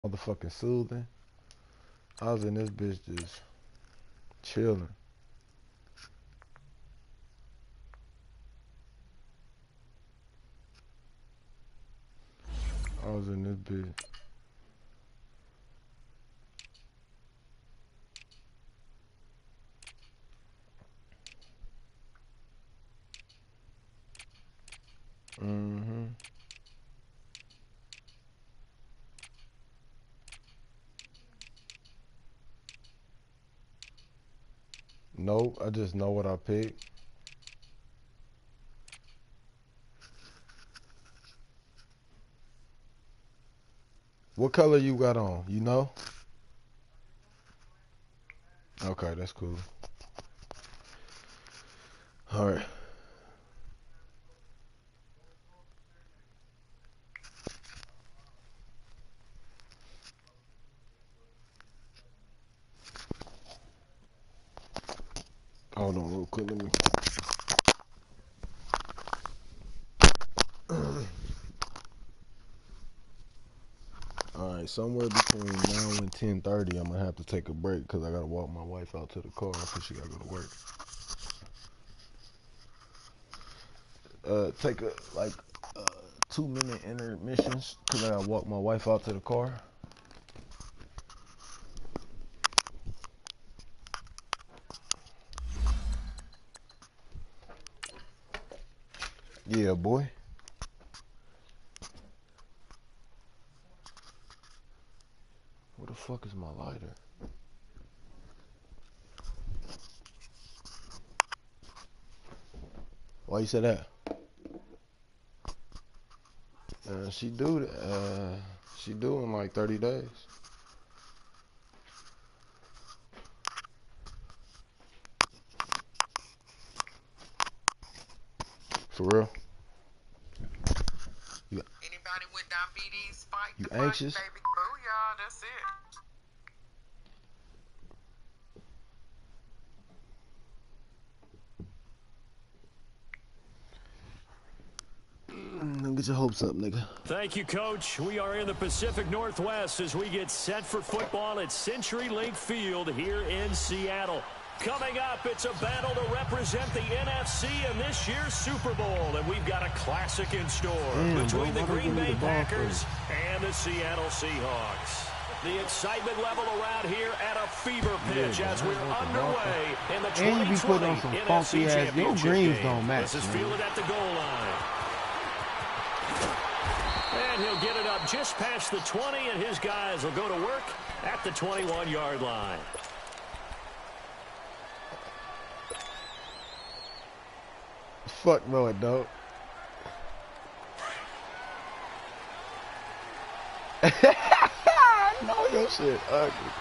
Motherfucking soothing. I was in this bitch just chilling. I was in this bitch. Mm-hmm. Nope, I just know what I picked. What color you got on? You know? Okay, that's cool. Alright. Hold on real quick, let me. Alright, somewhere between now and 10:30, I'm gonna have to take a break because I gotta walk my wife out to the car because she gotta go to work. Take a 2-minute intermissions because I gotta walk my wife out to the car. Yeah, boy. Where the fuck is my lighter? Why you say that? She do in like 30 days. For real? Anybody with diabetes, fight You the fight, anxious? baby. Booyah, that's it. Don't get your hopes up, nigga. Thank you, Coach. We are in the Pacific Northwest as we get set for football at CenturyLink Field here in Seattle. Coming up, it's a battle to represent the NFC in this year's Super Bowl, and we've got a classic in store between the Green Bay Packers and the Seattle Seahawks. The excitement level around here at a fever pitch as we're underway in the 2020 NFC Championship game. This is fielded at the goal line. And he'll get it up just past the 20, and his guys will go to work at the 21-yard line. Fuck no, it don't. I know your shit ugly.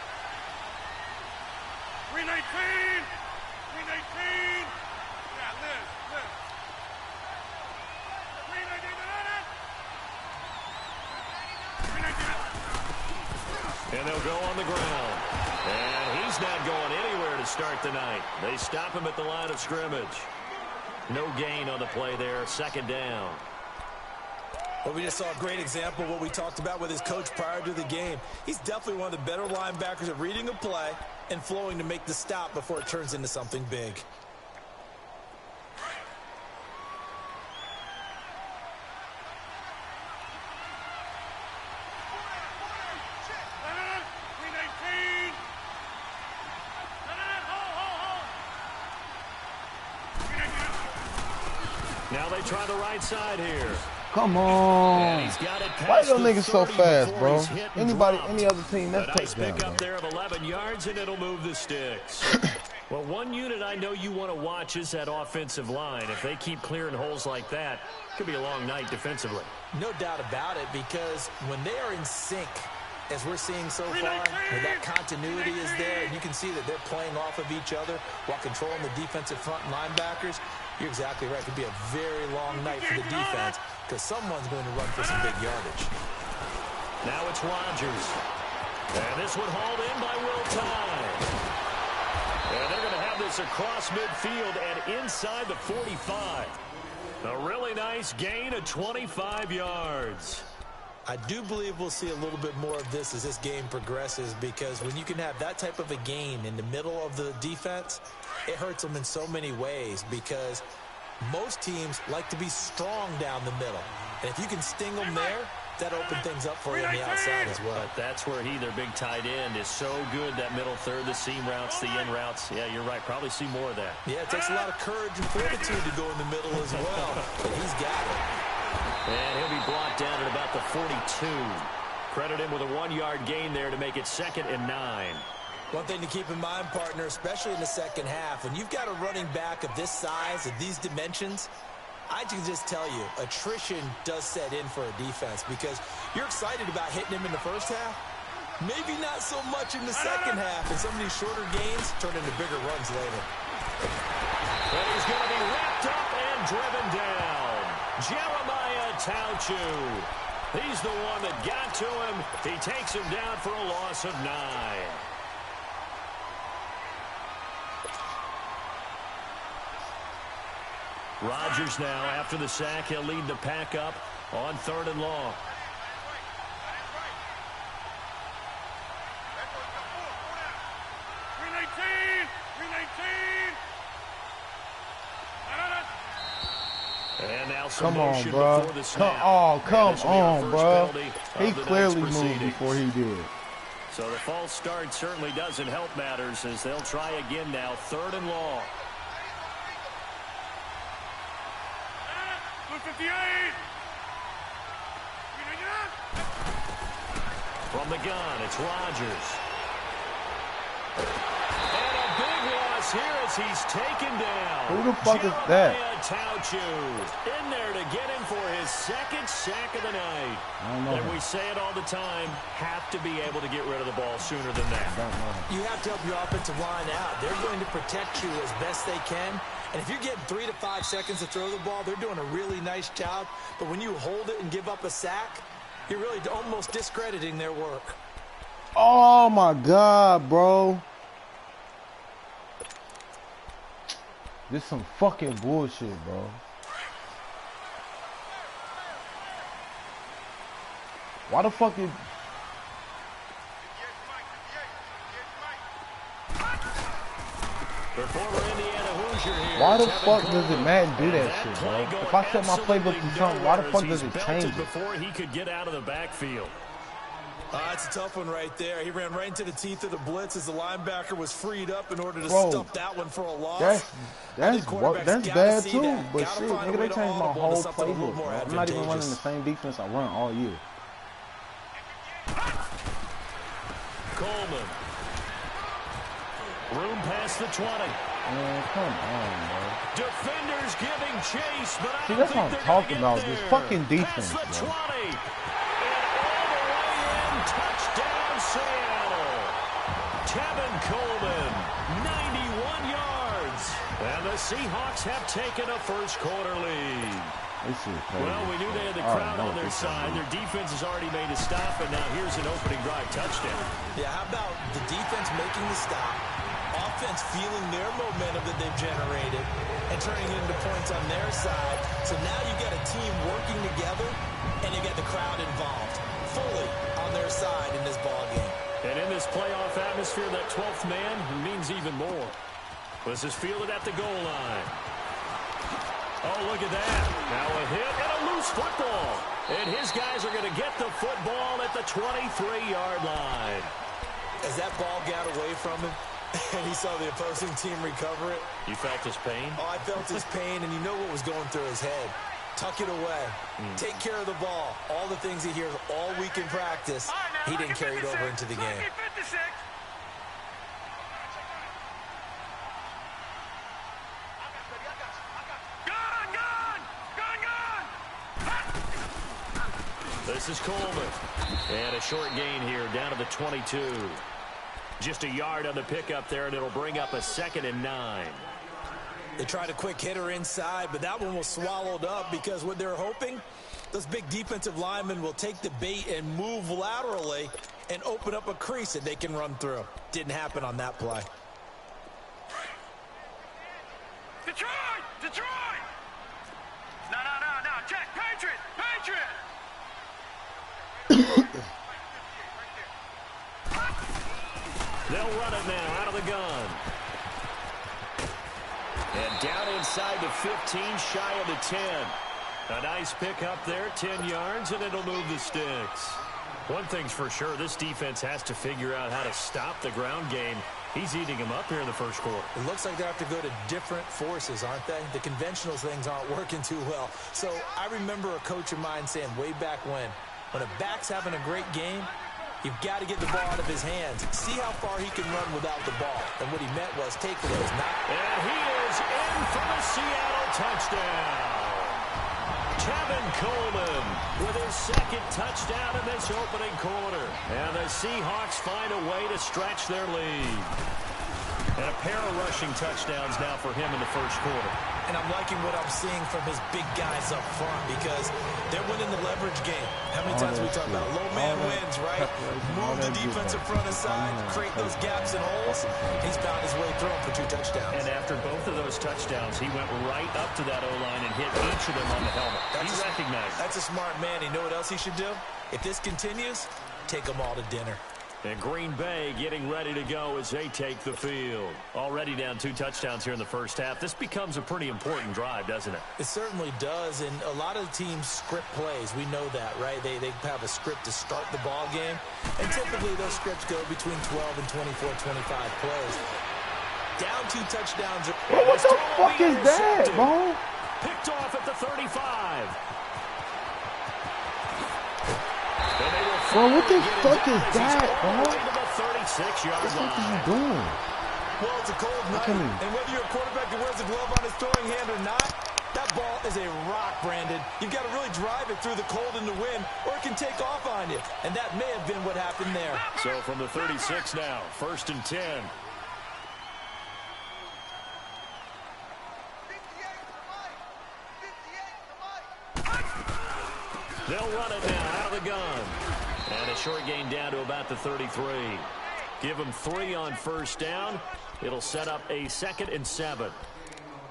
319! 319! Yeah, live. 319! And they'll go on the ground. And he's not going anywhere to start the night. They stop him at the line of scrimmage. No gain on the play there, second down. Well, we just saw a great example of what we talked about with his coach prior to the game. He's definitely one of the better linebackers at reading a play and flowing to make the stop before it turns into something big. Now they try the right side here. Come on. Why those niggas so fast, bro? Any other team, that's nice touchdown, pick up bro. there of 11 yards, and it'll move the sticks. Well, one unit I know you want to watch is that offensive line. If they keep clearing holes like that, it could be a long night defensively. No doubt about it, because when they are in sync, as we're seeing so far, where that continuity is there, and you can see that they're playing off of each other while controlling the defensive front linebackers, you're exactly right. It could be a very long night for the defense because someone's going to run for some big yardage. Now it's Rodgers. And this one hauled in by Will Tye. And they're going to have this across midfield and inside the 45. A really nice gain of 25 yards. I do believe we'll see a little bit more of this as this game progresses, because when you can have that type of a gain in the middle of the defense, it hurts them in so many ways, because most teams like to be strong down the middle. And if you can sting them there, that opens things up for you on the outside as well. But that's where their big tight end, is so good, that middle third, the seam routes, the in routes. Yeah, you're right. Probably see more of that. Yeah, it takes a lot of courage and fortitude to go in the middle as well. But he's got it. And he'll be brought down at about the 42. Credit him with a 1-yard gain there to make it 2nd and 9. One thing to keep in mind, partner, especially in the second half, when you've got a running back of this size, of these dimensions, I can just tell you, attrition does set in for a defense, because you're excited about hitting him in the first half. Maybe not so much in the second half, and some of these shorter gains turn into bigger runs later. But he's going to be wrapped up and driven down. Jeremiah Tauchu. He's the one that got to him. He takes him down for a loss of 9. Rodgers now, after the sack, he'll lead the pack up on 3rd and long. And now some motion before the snap. Come on, bro. He clearly moved before he did. So the false start certainly doesn't help matters, as they'll try again now, 3rd and long. 58. From the gun, it's Rodgers. And a big loss here as he's taken down. Who the fuck is that? Tauchu in there to get him for his 2nd sack of the night. I don't know. And we say it all the time, have to be able to get rid of the ball sooner than that. You have to help your offensive line out. They're going to protect you as best they can. And if you're getting 3 to 5 seconds to throw the ball, they're doing a really nice job. But when you hold it and give up a sack, you're really almost discrediting their work. Oh, my God, bro. This is some fucking bullshit, bro. Why the fuck is... Why the fuck does it matter do that shit, bro? If I set my playbook to something, why the fuck does it change it? Before he could get out of the backfield. That's a tough one right there. He ran right into the teeth of the blitz as the linebacker was freed up in order to stuff that one for a loss. That's bad too. But shit, nigga, they changed my whole playbook, bro. I'm not even running the same defense I run all year. Coleman. Room past the 20. Man, come on, bro. Defenders giving chase, but I see, that's what I'm talking about. This fucking defense, bro. 20. And all the way in, touchdown Seattle. Tevin Coleman, 91 yards. And the Seahawks have taken a first-quarter lead. Well, we knew they had the crowd on their side. Their defense has already made a stop, and now here's an opening drive touchdown. Yeah, how about the defense making the stop, offense feeling their momentum that they've generated, and turning it into points on their side. So now you've got a team working together, and you got the crowd involved fully on their side in this ballgame. And in this playoff atmosphere, that 12th man means even more. This is fielded at the goal line. Oh, look at that. Now a hit and a loose football. And his guys are going to get the football at the 23-yard line. As that ball got away from him, and he saw the opposing team recover it. You felt his pain? Oh, I felt his pain, and you know what was going through his head. Tuck it away. Take care of the ball. All the things he hears all week in practice, he didn't carry it over into the game. This is Coleman. And a short gain here down to the 22. Just a yard on the pickup there, and it'll bring up a 2nd and 9. They tried a quick hitter inside, but that one was swallowed up because what they're hoping, those big defensive linemen will take the bait and move laterally and open up a crease that they can run through. Didn't happen on that play. Detroit! Detroit! No, check. Patriot! They'll run it now out of the gun. And down inside the 15, shy of the 10. A nice pick up there, 10 yards, and it'll move the sticks. One thing's for sure, this defense has to figure out how to stop the ground game. He's eating him up here in the first quarter. It looks like they have to go to different forces, aren't they? The conventional things aren't working too well. So I remember a coach of mine saying way back when a back's having a great game, you've got to get the ball out of his hands. See how far he can run without the ball. And what he meant was takeaways, not... And he is in for the Seattle touchdown. Kevin Coleman with his second touchdown in this opening quarter. And the Seahawks find a way to stretch their lead. And a pair of rushing touchdowns now for him in the first quarter. And I'm liking what I'm seeing from his big guys up front because they're winning the leverage game. How many times we talk about low man wins, right? Move the defensive front aside, create those gaps and holes. He's found his way through them for 2 touchdowns. And after both of those touchdowns, he went right up to that O-line and hit each of them on the helmet. He recognized it. That's a smart man. You know what else he should do? If this continues, take them all to dinner. And Green Bay getting ready to go as they take the field. Already down 2 touchdowns here in the first half. This becomes a pretty important drive, doesn't it? It certainly does, and a lot of teams script plays. We know that, right? They have a script to start the ball game, and typically those scripts go between 12 and 24, 25 plays. Down 2 touchdowns. Bro, what the fuck is that, bro? Picked off at the 35. Bro, what the fuck is that, bro? What the fuck are you doing? Well, it's a cold night, and whether you're a quarterback that wears a glove on his throwing hand or not, that ball is a rock, Brandon. You've got to really drive it through the cold and the wind, or it can take off on you. And that may have been what happened there. So from the 36 now, 1st and 10. They'll run it now out of the gun. And a short gain down to about the 33. Give them 3 on first down. It'll set up a 2nd and 7.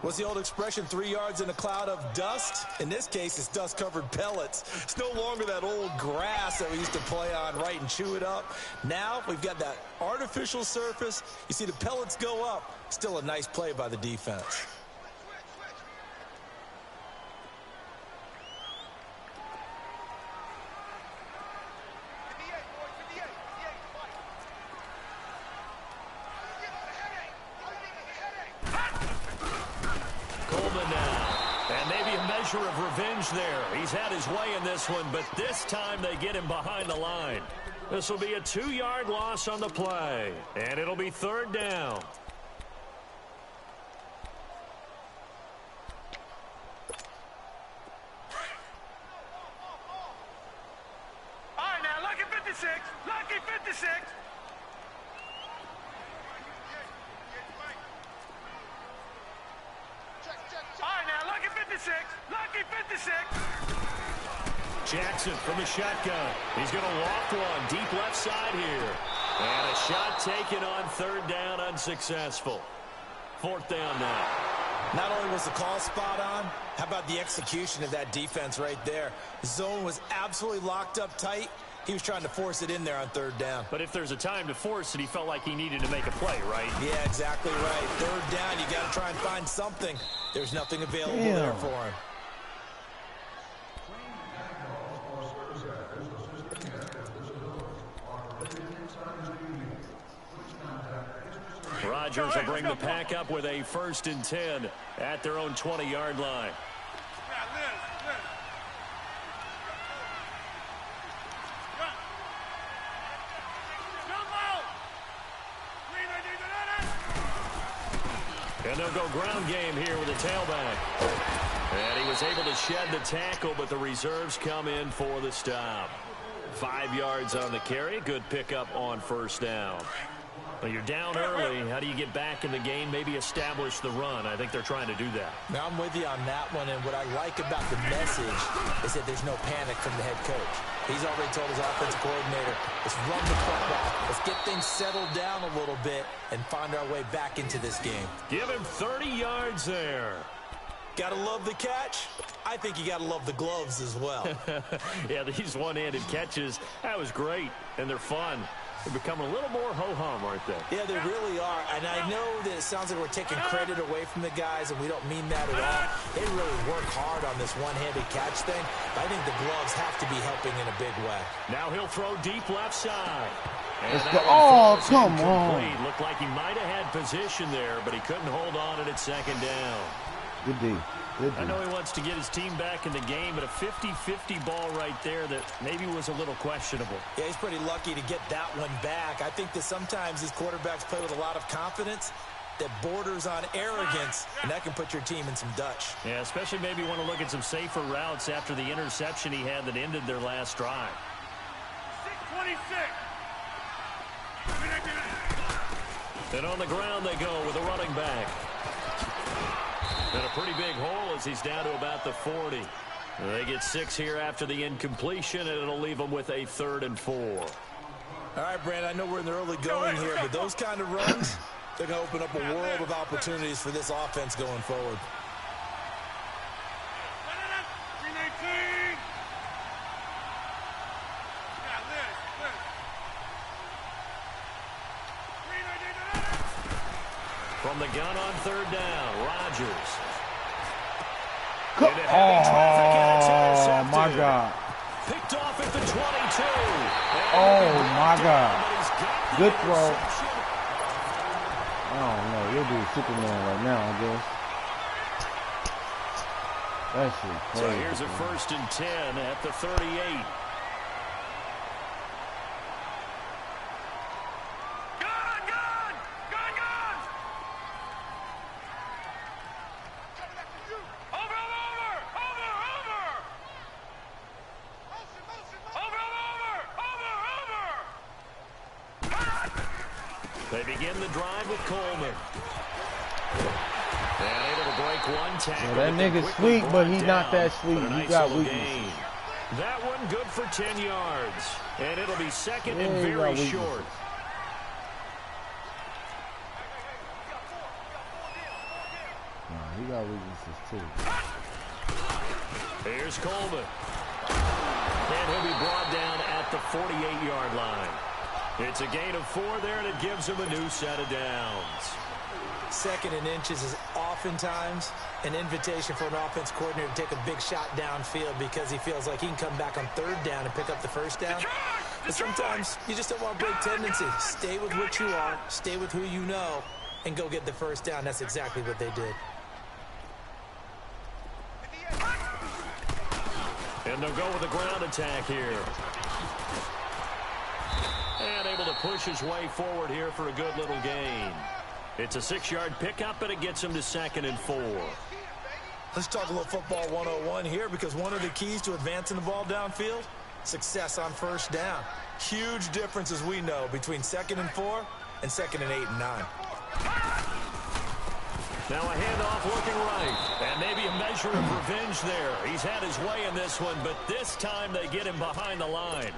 What's the old expression, 3 yards in a cloud of dust? In this case, it's dust-covered pellets. It's no longer that old grass that we used to play on, right, and chew it up. Now we've got that artificial surface. You see the pellets go up. Still a nice play by the defense. Of revenge there. He's had his way in this one, but this time they get him behind the line. This will be a 2-yard loss on the play, and it'll be 3rd down. All right, now, lucky 56. Lucky 56. All right, now, lucky 56. Lucky 56. Jackson from the shotgun. He's going to loft one deep left side here. And a shot taken on 3rd down, unsuccessful. 4th down now. Not only was the call spot on, how about the execution of that defense right there? The zone was absolutely locked up tight. He was trying to force it in there on 3rd down. But if there's a time to force it, he felt like he needed to make a play, right? Yeah, exactly right. 3rd down, you got to try and find something. There's nothing available there for him. Rodgers will bring the pack up with a 1st and 10 at their own 20-yard line. And they'll go ground game here with a tailback. And he was able to shed the tackle, but the reserves come in for the stop. 5 yards on the carry. Good pickup on 1st down. Well, you're down early. How do you get back in the game? Maybe establish the run. I think they're trying to do that. Now, I'm with you on that one, and what I like about the message is that there's no panic from the head coach. He's already told his offensive coordinator, let's run the football. Let's get things settled down a little bit and find our way back into this game. Give him 30 yards there. Got to love the catch. I think you got to love the gloves as well. Yeah, these one-handed catches, that was great, and they're fun. They're becoming a little more ho-hum, aren't they? Yeah, they really are. And I know that it sounds like we're taking credit away from the guys, and we don't mean that at all. They really work hard on this one-handed catch thing. But I think the gloves have to be helping in a big way. Now he'll throw deep left side. And oh, come on. Looked like he might have had position there, but he couldn't hold on at second down. Good D. I know he wants to get his team back in the game, but a 50-50 ball right there that maybe was a little questionable. Yeah, he's pretty lucky to get that one back. I think that sometimes these quarterbacks play with a lot of confidence that borders on arrogance, and that can put your team in some Dutch. Yeah, especially maybe want to look at some safer routes after the interception he had that ended their last drive. 626. And on the ground they go with a running back. And a pretty big hole as he's down to about the 40. They get 6 here after the incompletion, and it'll leave them with a 3rd and 4. All right, Brandon, I know we're in the early going here, but those kind of runs, they're going to open up a world of opportunities for this offense going forward. 319. From the gun on 3rd down, Rodgers. Oh, my God. Picked off at the 22. Oh, my God. Good throw. I don't know. You'll be Superman right now, I guess. That shit crazy. So here's a 1st and 10 at the 38. They begin the drive with Coleman. And able to break one tackle. That nigga's sweet, but he's not that sweet. He got weakness. That one good for 10 yards. And it'll be 2nd and very short. He got weaknesses too. Here's Coleman. And he'll be brought down at the 48-yard line. It's a gain of 4 there, and it gives him a new set of downs. 2nd and inches is oftentimes an invitation for an offense coordinator to take a big shot downfield because he feels like he can come back on 3rd down and pick up the 1st down. But sometimes you just don't want to break tendency. Stay with what you are, stay with who you know, and go get the 1st down. That's exactly what they did. And they'll go with a ground attack here. And able to push his way forward here for a good little gain. It's a 6-yard pickup, and it gets him to 2nd and 4. Let's talk a little football 101 here, because one of the keys to advancing the ball downfield, success on 1st down. Huge difference, as we know, between 2nd and 4 and 2nd and 8 and 9. Now a handoff looking right. And maybe a measure of revenge there. He's had his way in this one, but this time they get him behind the line.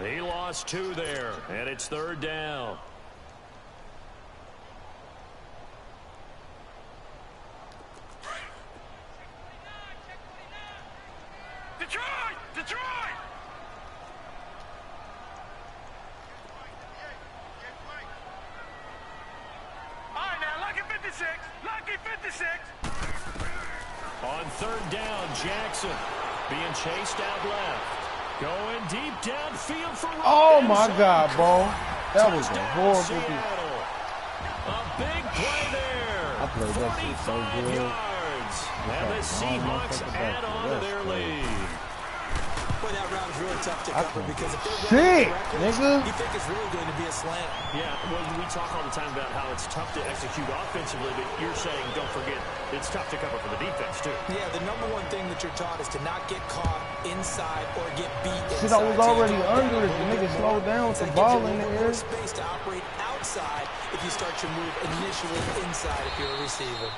He lost 2 there, and it's 3rd down. Detroit! Detroit! All right, now, lucky 56. Lucky 56. On 3rd down, Jackson being chased out left. Going deep downfield for Robinson. Oh, my God, bro. That was a horrible thing. A big play there. I played that shit so 45 good. yards. And the Seahawks add on to their lead. Boy, that route is really tough to cover because if they're Shit, running nigga. you think it's really going to be a slant. Yeah, well, we talk all the time about how it's tough to execute offensively, but you're saying, don't forget, it's tough to cover for the defense, too. Yeah, the number one thing that you're taught is to not get caught inside or get beat inside. Shit, I was already under it. The nigga slowed down with the ball in the air. Space to operate outside if you start your move initially inside if you're a receiver.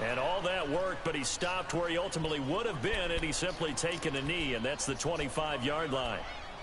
And all that worked, but he stopped where he ultimately would have been, and he's simply taken a knee, and that's the 25-yard line.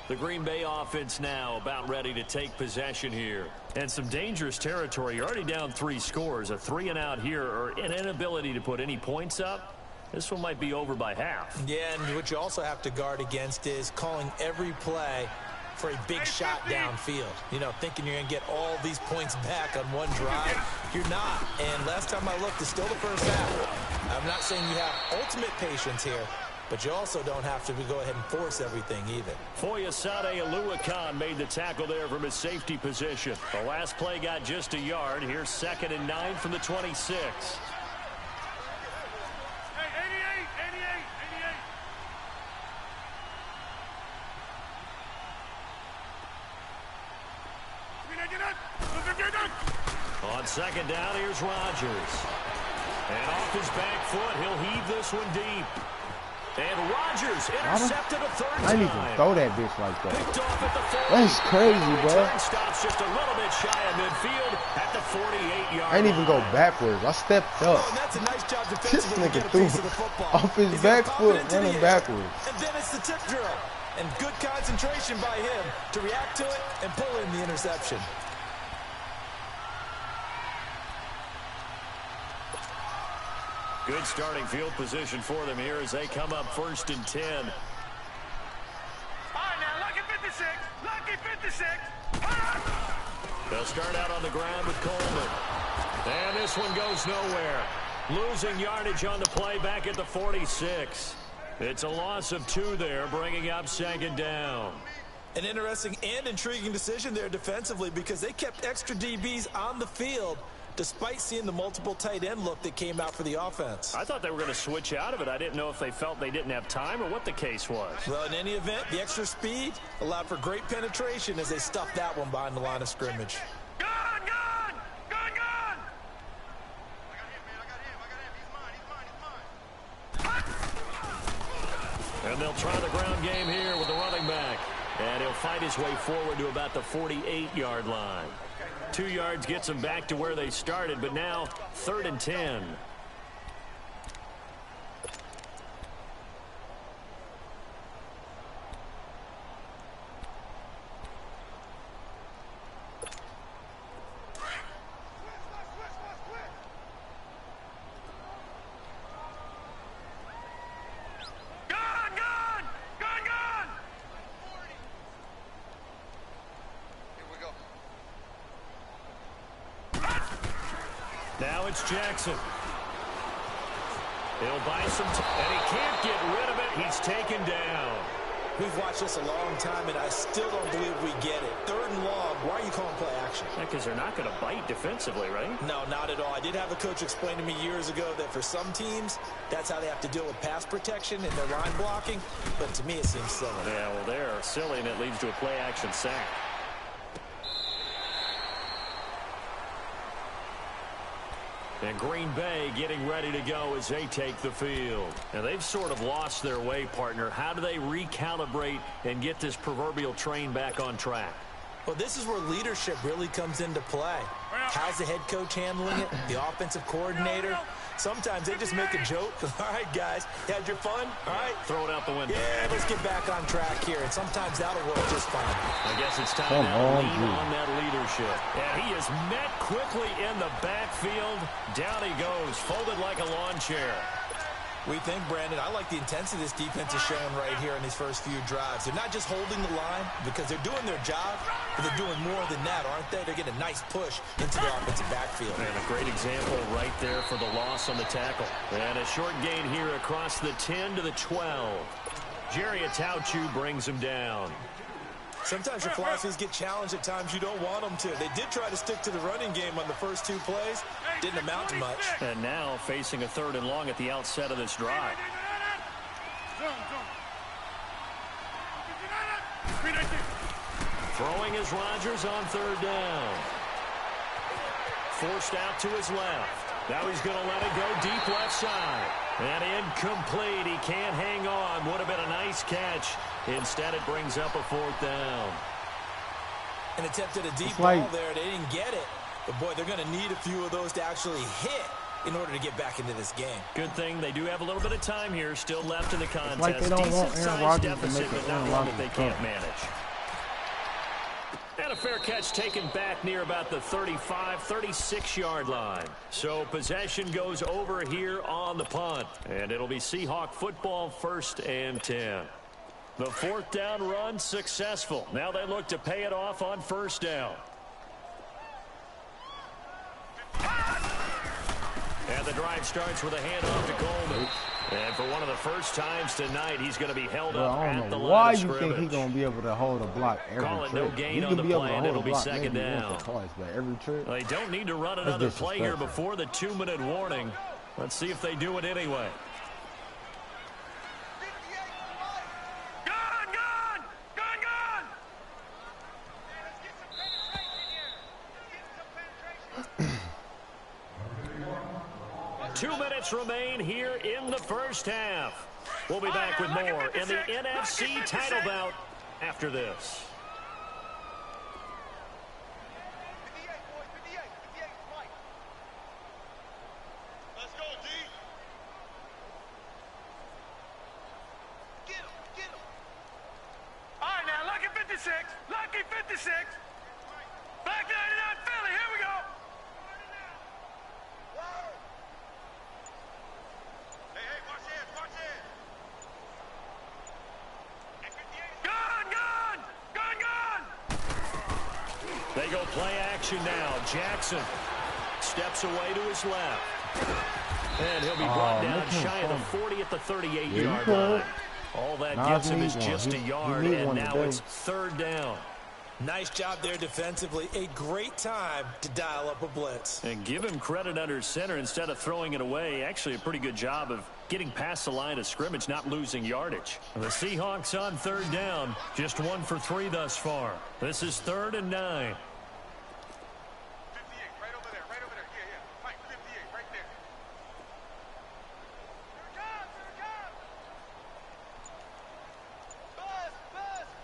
The Green Bay offense now about ready to take possession here. And some dangerous territory. You're already down 3 scores. A 3-and-out here, or an inability to put any points up. This one might be over by half. Yeah, and what you also have to guard against is calling every play for a big shot downfield. You know, thinking you're going to get all these points back on one drive. You're not. And last time I looked, it's still the first half. I'm not saying you have ultimate patience here, but you also don't have to go ahead and force everything either. Foyesade Aluakan made the tackle there from his safety position. The last play got just a yard. Here's 2nd and 9 from the 26. On 2nd down, here's Rodgers. And off his back foot, he'll heave this one deep. And Rodgers intercepted a third time. I didn't even throw that bitch like that. Picked off at the 40. That's crazy, bro. Stops just a little bit shy of midfield at the 48-yard line. I didn't even go backwards. I stepped up. Oh, and that's a nice job This defensively to nigga get a threw piece of the football. off his He's back got foot, confidence in running the air. backwards. And then it's the tip drill. And good concentration by him to react to it and pull in the interception. Good starting field position for them here as they come up 1st and 10. All right, now, lucky 56. Lucky 56. They'll start out on the ground with Coleman. And this one goes nowhere. Losing yardage on the play back at the 46. It's a loss of 2 there, bringing up 2nd down. An interesting and intriguing decision there defensively because they kept extra DBs on the field despite seeing the multiple tight end look that came out for the offense. I thought they were going to switch out of it. I didn't know if they felt they didn't have time or what the case was. Well, in any event, the extra speed allowed for great penetration as they stuffed that one behind the line of scrimmage. Gone, gone, gone, gone. And they'll try the ground game here with the running back. And he'll fight his way forward to about the 48-yard line. 2 yards gets them back to where they started, but now 3rd and 10. Now it's Jackson. He'll buy some time, and he can't get rid of it. He's taken down. We've watched this a long time, and I still don't believe we get it. 3rd and long. Why are you calling play action? Because they're not going to bite defensively, right? No, not at all. I did have a coach explain to me years ago that for some teams, that's how they have to deal with pass protection and their line blocking. But to me, it seems silly. Yeah, well, they're silly, and it leads to a play action sack. And Green Bay getting ready to go as they take the field. And they've sort of lost their way, partner. How do they recalibrate and get this proverbial train back on track? Well, this is where leadership really comes into play. How's the head coach handling it? The offensive coordinator? Sometimes they just make a joke. All right, guys, you had your fun? All right. Throw it out the window. Yeah, let's get back on track here. And sometimes that'll work just fine. I guess it's time now to lean on that leadership. And he is met quickly in the backfield. Down he goes, folded like a lawn chair. We think, Brandon, I like the intensity this defense is showing right here in these first few drives. They're not just holding the line because they're doing their job, but they're doing more than that, aren't they? They're getting a nice push into the offensive backfield. And a great example right there for the loss on the tackle. And a short gain here across the 10 to the 12. Jerry Atauchu brings him down. Sometimes your philosophies get challenged at times you don't want them to. They did try to stick to the running game on the first 2 plays. Didn't amount to much. And now facing a 3rd and long at the outset of this drive. Throwing is Rodgers on 3rd down. Forced out to his left. Now he's going to let it go deep left side. And incomplete. He can't hang on. Would have been a nice catch. Instead, it brings up a 4th down. An attempt at a deep ball there. They didn't get it. But, boy, they're going to need a few of those to actually hit in order to get back into this game. Good thing they do have a little bit of time here still left in the contest. It's like they don't want Aaron Rodgers to make but not one that they can't manage. And a fair catch taken back near about the 35, 36-yard line. So possession goes over here on the punt. And it'll be Seahawk football 1st and 10. The 4th down run successful. Now they look to pay it off on 1st down. And the drive starts with a handoff to Coleman. And for one of the first times tonight, he's going to be held up at the line of scrimmage. Why you think he's going to be able to hold a block every Call it trip? no gain on the play, and it'll be 2nd down. Twice, but every trip. They don't need to run another play here before the 2-minute warning. Let's see if they do it anyway. Gone, gone! Gone, gone! 2 minutes remain here in the first half. We'll be back with more in the NFC title bout after this. Let's go, D. Get him, get him. All right, now, lucky 56. Lucky 56. Back 99 Philly, here we go. Hey, watch it, watch it. Gone, gone, gone, gone. They go play action now. Jackson steps away to his left. And he'll be brought down shy of the 40 at the 38-yard line. All that gets him is just a yard, and now it's 3rd down. Nice job there defensively. A great time to dial up a blitz. And give him credit under center instead of throwing it away. Actually, a pretty good job of getting past the line of scrimmage, not losing yardage. The Seahawks on 3rd down. Just 1 for 3 thus far. This is 3rd and 9. 58, right over there, right over there. Yeah, Mike, 58, right there. Here it comes,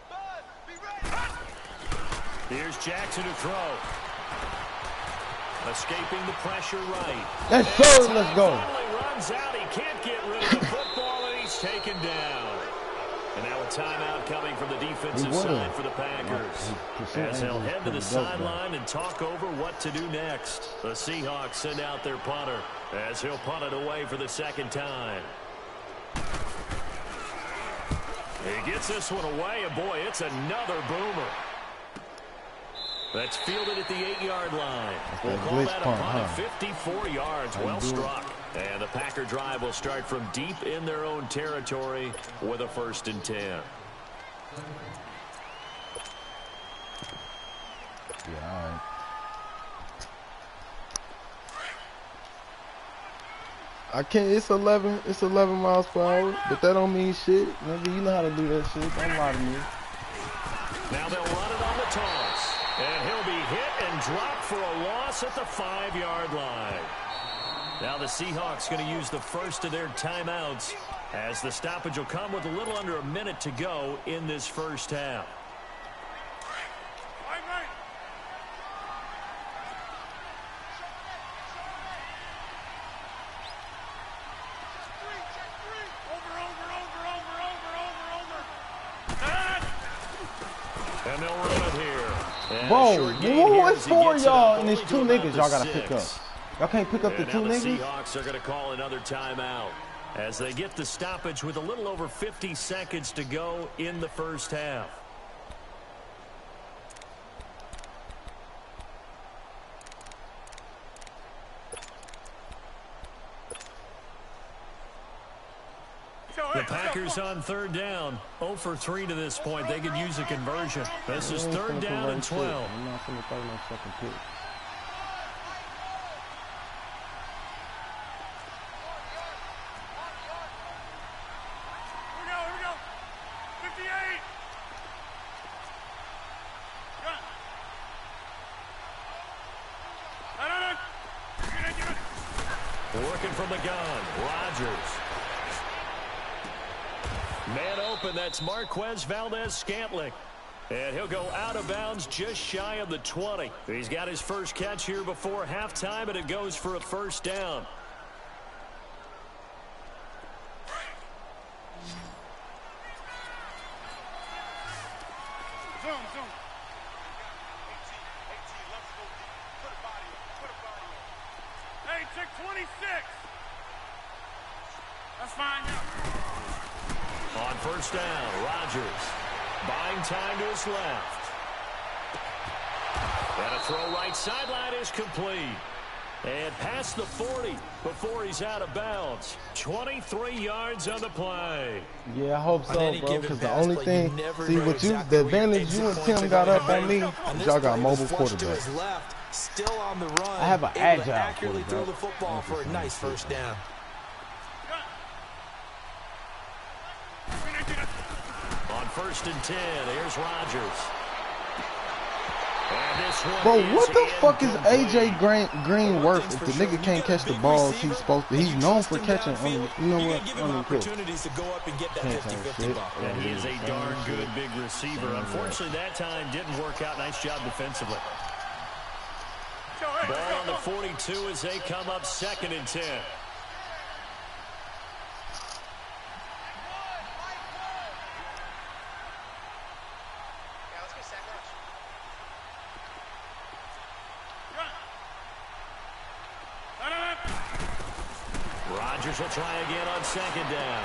Buzz, be ready. Here's Jackson to throw. Escaping the pressure right. Let's go, let's go. Finally runs out. He can't get rid of the football, and he's taken down. And now a timeout coming from the defensive side for the Packers. As they'll head to the sideline and talk over what to do next. The Seahawks send out their punter as he'll punt it away for the 2nd time. He gets this one away, and boy, it's another boomer. That's fielded at the 8-yard line. We'll call that a punt of 54 yards. Well struck. And the Packer drive will start from deep in their own territory with a 1st and 10. Yeah, all right. I can't. It's 11 miles per hour, but that don't mean shit. Nigga, you know how to do that shit. Don't lie to me. Now they'll run it on the toss. And he'll be hit and dropped for a loss at the 5-yard line. Now the Seahawks going to use the first of their timeouts as the stoppage will come with a little under a minute to go in this first half. And they'll run it here. Bro, what's for y'all and there's 2 niggas y'all gotta pick up? Y'all can't pick up the 2 niggas? The Seahawks are going to call another timeout as they get the stoppage with a little over 50 seconds to go in the first half. The Packers on 3rd down. 0 for 3 to this point. They could use a conversion. This is 3rd down and 12. I'm not going to throw no fucking pick. Here we go. 58. Working from the gun. Rodgers. Man open, that's Marquez Valdez-Scantling. And he'll go out of bounds just shy of the 20. He's got his first catch here before halftime, and it goes for a 1st down. Zoom. Let's go. Put a body on. Hey, check 26. That's fine now. On first down, Rodgers buying time to his left. And a throw right sideline is complete. And past the 40 before he's out of bounds. 23 yards on the play. Yeah, I hope so, bro, because the only thing, see, what you, the advantage you and Tim got up on me, y'all got mobile quarterbacks. Still on the run. I have an agile accurately throw quarterback. the football for a nice first down. On first and 10, here's Rodgers. And this one Bro, what the is fuck is AJ incomplete. Green worth if the nigga can't catch the balls he's supposed to? He's known for catching on, you know what? Give him opportunities to go up and get that 50-50 ball. And he is a darn good big receiver. Unfortunately, that time didn't work out. Nice job defensively. Ball on the 42 as they come up 2nd and 10. Rodgers will try again on 2nd down.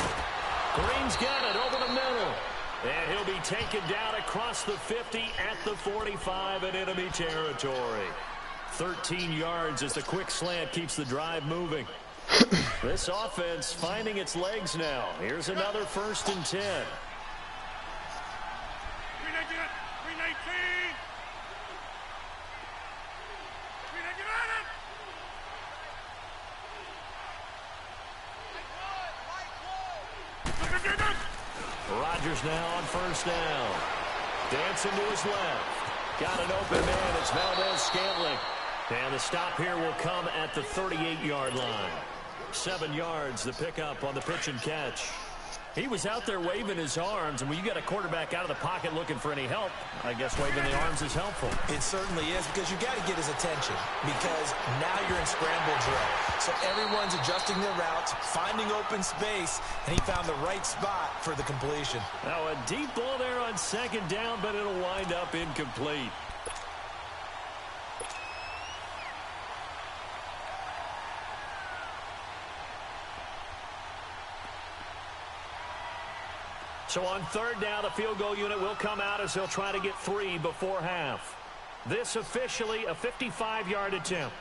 Green's got it over the middle. And he'll be taken down across the 50 at the 45 in enemy territory. 13 yards as the quick slant keeps the drive moving. This offense finding its legs now. Here's another 1st and 10. 319. Rodgers now on 1st down. Dancing to his left. Got an open man. It's Valdez-Scantling. And the stop here will come at the 38-yard line. 7 yards, the pickup on the pitch and catch. He was out there waving his arms, and when you get a quarterback out of the pocket looking for any help, I guess waving the arms is helpful. It certainly is, because you got to get his attention, because now you're in scramble drill. So everyone's adjusting their routes, finding open space, and he found the right spot for the completion. Now a deep ball there on 2nd down, but it'll wind up incomplete. So on 3rd down, the field goal unit will come out as they'll try to get 3 before half. This officially a 55-yard attempt.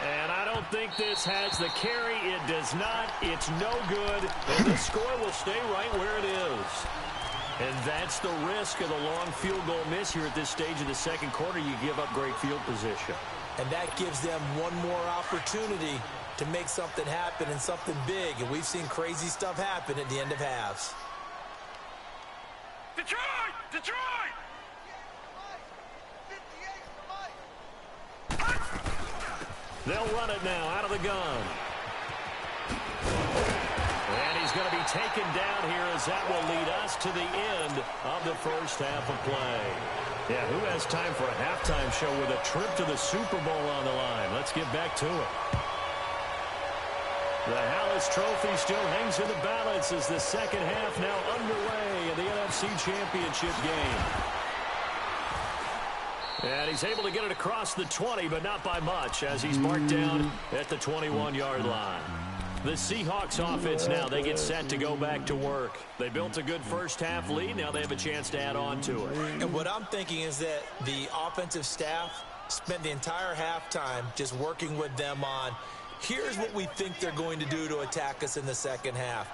And I don't think this has the carry. It does not. It's no good. And the score will stay right where it is. And that's the risk of the long field goal miss here at this stage of the 2nd quarter. You give up great field position. And that gives them one more opportunity to make something happen and something big. And we've seen crazy stuff happen at the end of halves. Detroit! Detroit! They'll run it now out of the gun. And he's going to be taken down here as that will lead us to the end of the 1st half of play. Yeah, who has time for a halftime show with a trip to the Super Bowl on the line? Let's get back to it. The Hallis Trophy still hangs in the balance as the 2nd half now underway in the NFC Championship game. And he's able to get it across the 20, but not by much, as he's marked down at the 21-yard line. The Seahawks offense now, they get set to go back to work. They built a good 1st half lead. Now they have a chance to add on to it. And what I'm thinking is that the offensive staff spent the entire halftime just working with them on, here's what we think they're going to do to attack us in the 2nd half.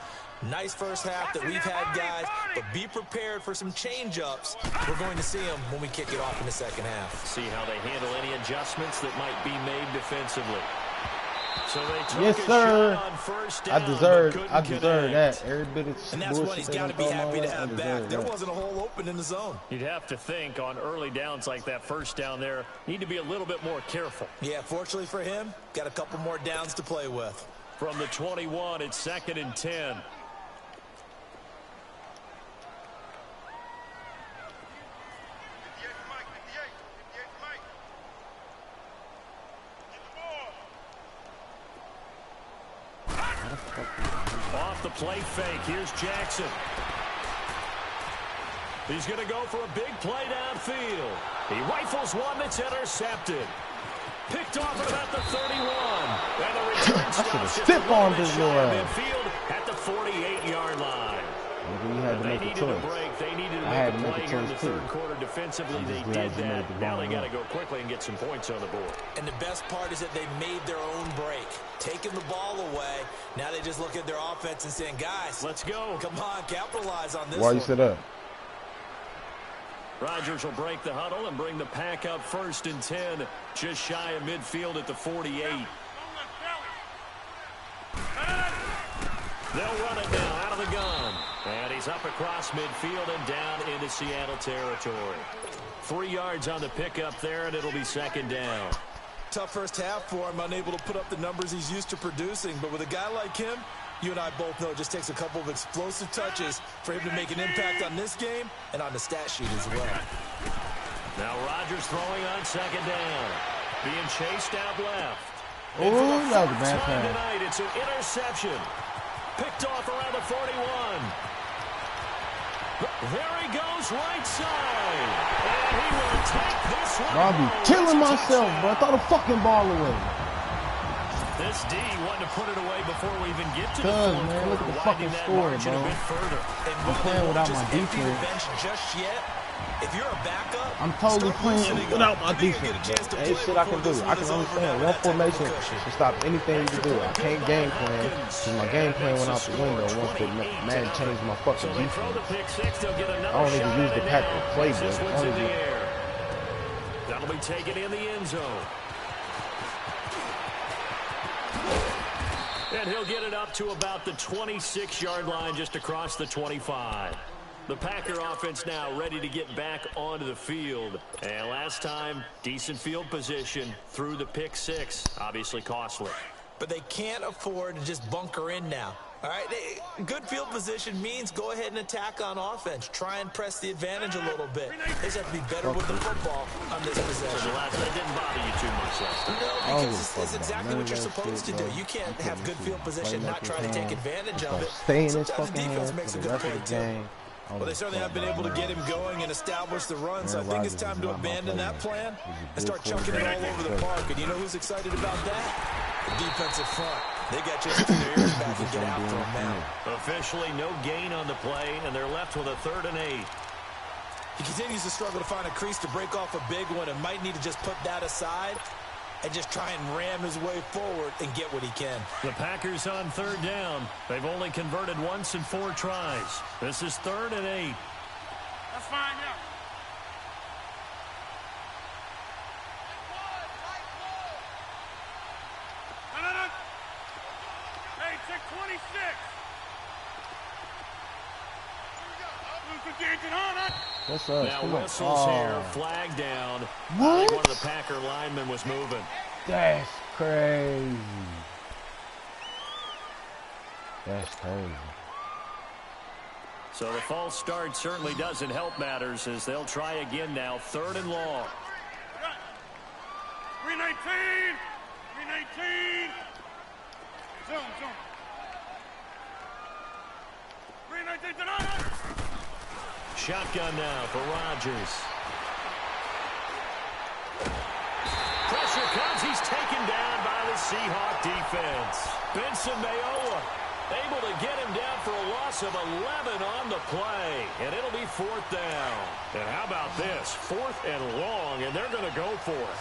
Nice 1st half that we've had, guys, but be prepared for some change-ups. We're going to see them when we kick it off in the 2nd half. See how they handle any adjustments that might be made defensively. So they took Yes, a sir. shot on 1st down, I deserve connect. that. Every bit of And that's what he's got to be happy to have back. There wasn't a hole open in the zone. You'd have to think on early downs like that 1st down there, need to be a little bit more careful. Yeah, fortunately for him, got a couple more downs to play with. From the 21, it's 2nd and 10. Off the play fake, here's Jackson. He's going to go for a big play downfield. He rifles one that's intercepted. Picked off at about the 31. And the return I should have stops stiff armed this shy of little midfield at the 48-yard line. You had to They make a needed choice. a break. They needed to I had make to a make play a here in the choice, too. third quarter defensively. I'm They just glad did you made that. the Now wrong they got to one. go quickly and get some points on the board. And the best part is that they made their own break. Taking the ball away. Now they just look at their offense and saying, guys, let's go. Come on, capitalize on this Why one. you sit up? Rodgers will break the huddle and bring the pack up 1st and 10. Just shy of midfield at the 48. They'll run it now out of the gun. And he's up across midfield and down into Seattle territory. 3 yards on the pickup there, and it'll be 2nd down. Tough first half for him, unable to put up the numbers he's used to producing. But with a guy like him, you and I both know it just takes a couple of explosive touches for him to make an impact on this game and on the stat sheet as well. Now Rodgers throwing on 2nd down. Being chased out left. Oh, that was a bad Time pass. tonight, it's an interception. Picked off around the 41. There he goes right side. And he will take this one. I'll be home. killing It's a myself, touchdown. bro. Throw the fucking ball away. This D wanted to put it away before we even get to the Cuz, fourth man, look at quarter, the widening fucking that score, margin bro. a bit further. And I'm while playing they without won't my just empty the defense. bench just yet, if you're a backup, I'm totally start playing loosening without up. my You can get a defense, chance to bro. Ain't play shit I before can do. this I one can is over understand now. one That type of formation cushion. to stop anything you can do. I can't game plan because my game plan went out the window once the man changed my fucking So they throw the defense. pick six, they'll get another I don't even shot use at the it Packer now. playbook. This I one's in don't the even- air. That'll be taken in the end zone. And he'll get it up to about the 26-yard line, just across the 25. The Packer offense now ready to get back onto the field. And last time, decent field position through the pick six. Obviously costly. But they can't afford to just bunker in now. All right, good field position means go ahead and attack on offense. Try and press the advantage a little bit. They just have to be better with the football on this possession. That didn't bother you too much last time. No, because it's exactly what you're supposed to do. You can't have good field position and not try to take advantage of it. Stay in his Sometimes the fucking defense hands makes a for the good rest of play, the too. game. Well, they certainly have been able to get him going and establish the run, so I think it's time to abandon that plan and start chucking it all over the park. And you know who's excited about that? The defensive front. They got just their ears back and get after him now. Officially no gain on the play, and they're left with a 3rd and 8. He continues to struggle to find a crease to break off a big one and might need to just put that aside and just try and ram his way forward and get what he can. The Packers on 3rd down. They've only converted once in 4 tries. This is 3rd and 8. That's fine, yeah. No. Hey, check 26. What's up? Now Come on. whistles here, Oh, flag down. I What? think one of the Packer linemen was moving. that's crazy. That's crazy. So the false start certainly doesn't help matters as they'll try again now. 3rd and long. 319. 319. Zone. 319. Shotgun now for Rodgers. Pressure comes. He's taken down by the Seahawk defense. Benson Mayowa able to get him down for a loss of 11 on the play. And it'll be 4th down. And how about this? 4th and long, and they're going to go for it.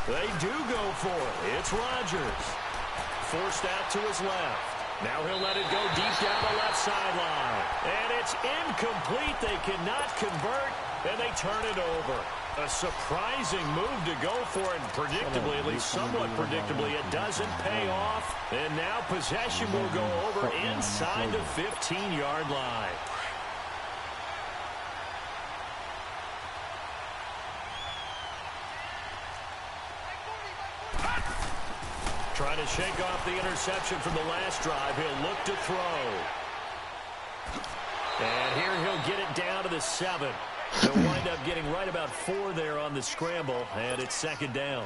They do go for it. It's Rodgers. Forced out to his left. Now he'll let it go deep down the left sideline. And it's incomplete. They cannot convert, and they turn it over. A surprising move to go for it. Predictably, at least somewhat predictably, it doesn't pay off. And now possession will go over inside the 15-yard line. Trying to shake off the interception from the last drive. He'll look to throw. And here he'll get it down to the 7. He'll wind up getting right about 4 there on the scramble, and it's 2nd down.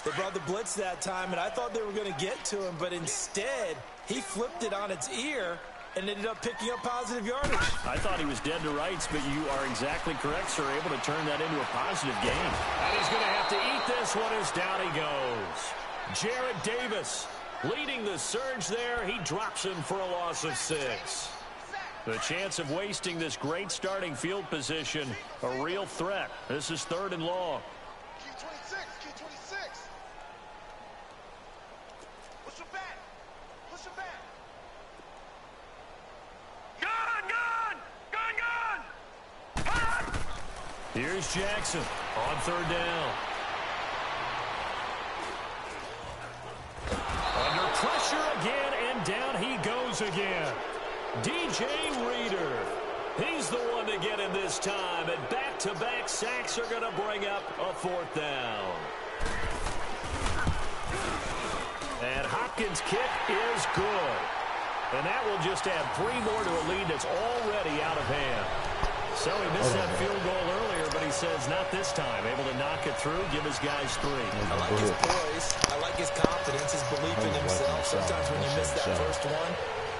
They brought the blitz that time, and I thought they were going to get to him, but instead, he flipped it on its ear and ended up picking up positive yardage. I thought he was dead to rights, but you are exactly correct, sir. Able to turn that into a positive gain. And he's going to have to eat this one as down he goes. Jared Davis leading the surge there. He drops him for a loss of 6. The chance of wasting this great starting field position, a real threat. This is 3rd and long. Here's Jackson on 3rd down. Under pressure again, and down he goes again. DJ Reader. He's the one to get him this time, and back-to-back sacks are going to bring up a 4th down. And Hopkins' kick is good. And that will just add 3 more to a lead that's already out of hand. So he missed that field goal earlier, but he says not this time. Able to knock it through, give his guys 3. I like his poise. I like his confidence, his belief in himself. Sometimes when you miss that first one,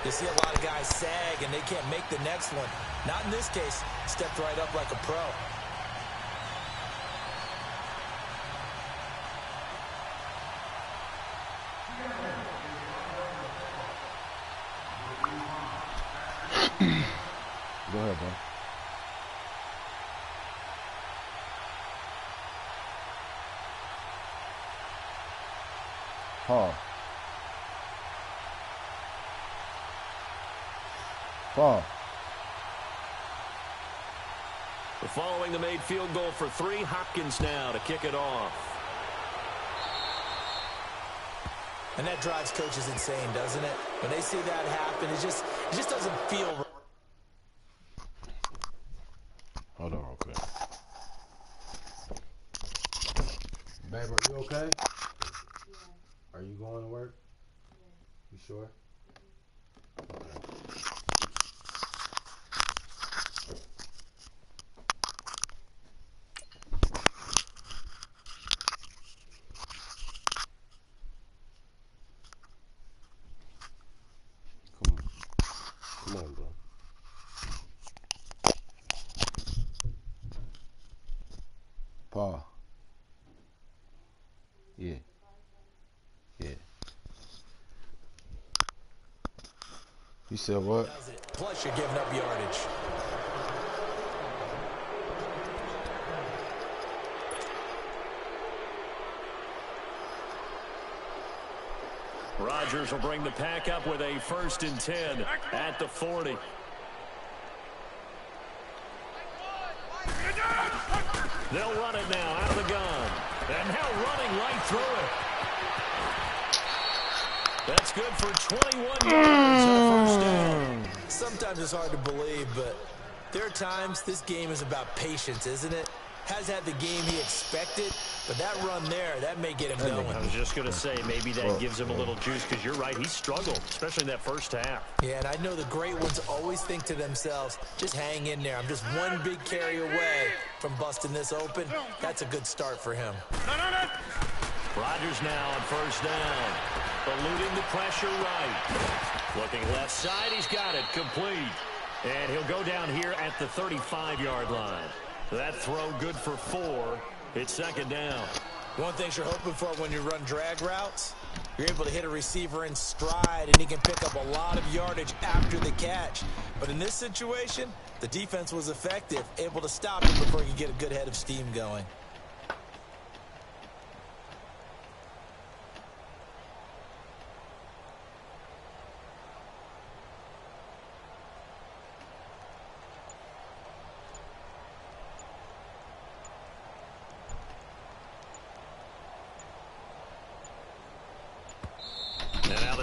you see a lot of guys sag and they can't make the next one. Not in this case. Stepped right up like a pro. Go ahead, bro. Paul. We're following the made field goal for 3. Hopkins now to kick it off. And that drives coaches insane, doesn't it? When they see that happen, it just doesn't feel right. Hold on real quick. Babe, are you okay? Yeah. Are you going to work? Yeah. You sure? Okay. Come on, bro. Paul. Yeah. Yeah. You said what? Plus, you're giving up yardage. Rodgers will bring the pack up with a 1st and 10 at the 40. They'll run it now out of the gun. And now running right through it. That's good for 21 yards and a 1st down. Sometimes it's hard to believe, but there are times this game is about patience, isn't it? Has had the game he expected, but that run there, that may get him going. I was just going to say, maybe that gives him a little juice, because you're right, he struggled, especially in that first half. Yeah, and I know the great ones always think to themselves, just hang in there. I'm just one big carry away from busting this open. That's a good start for him. Rodgers now on 1st down, eluding the pressure right. Looking left side, he's got it, complete. And he'll go down here at the 35-yard line. That throw good for 4. It's 2nd down. One thing you're hoping for when you run drag routes, you're able to hit a receiver in stride, and he can pick up a lot of yardage after the catch. But in this situation, the defense was effective, able to stop him before he could get a good head of steam going.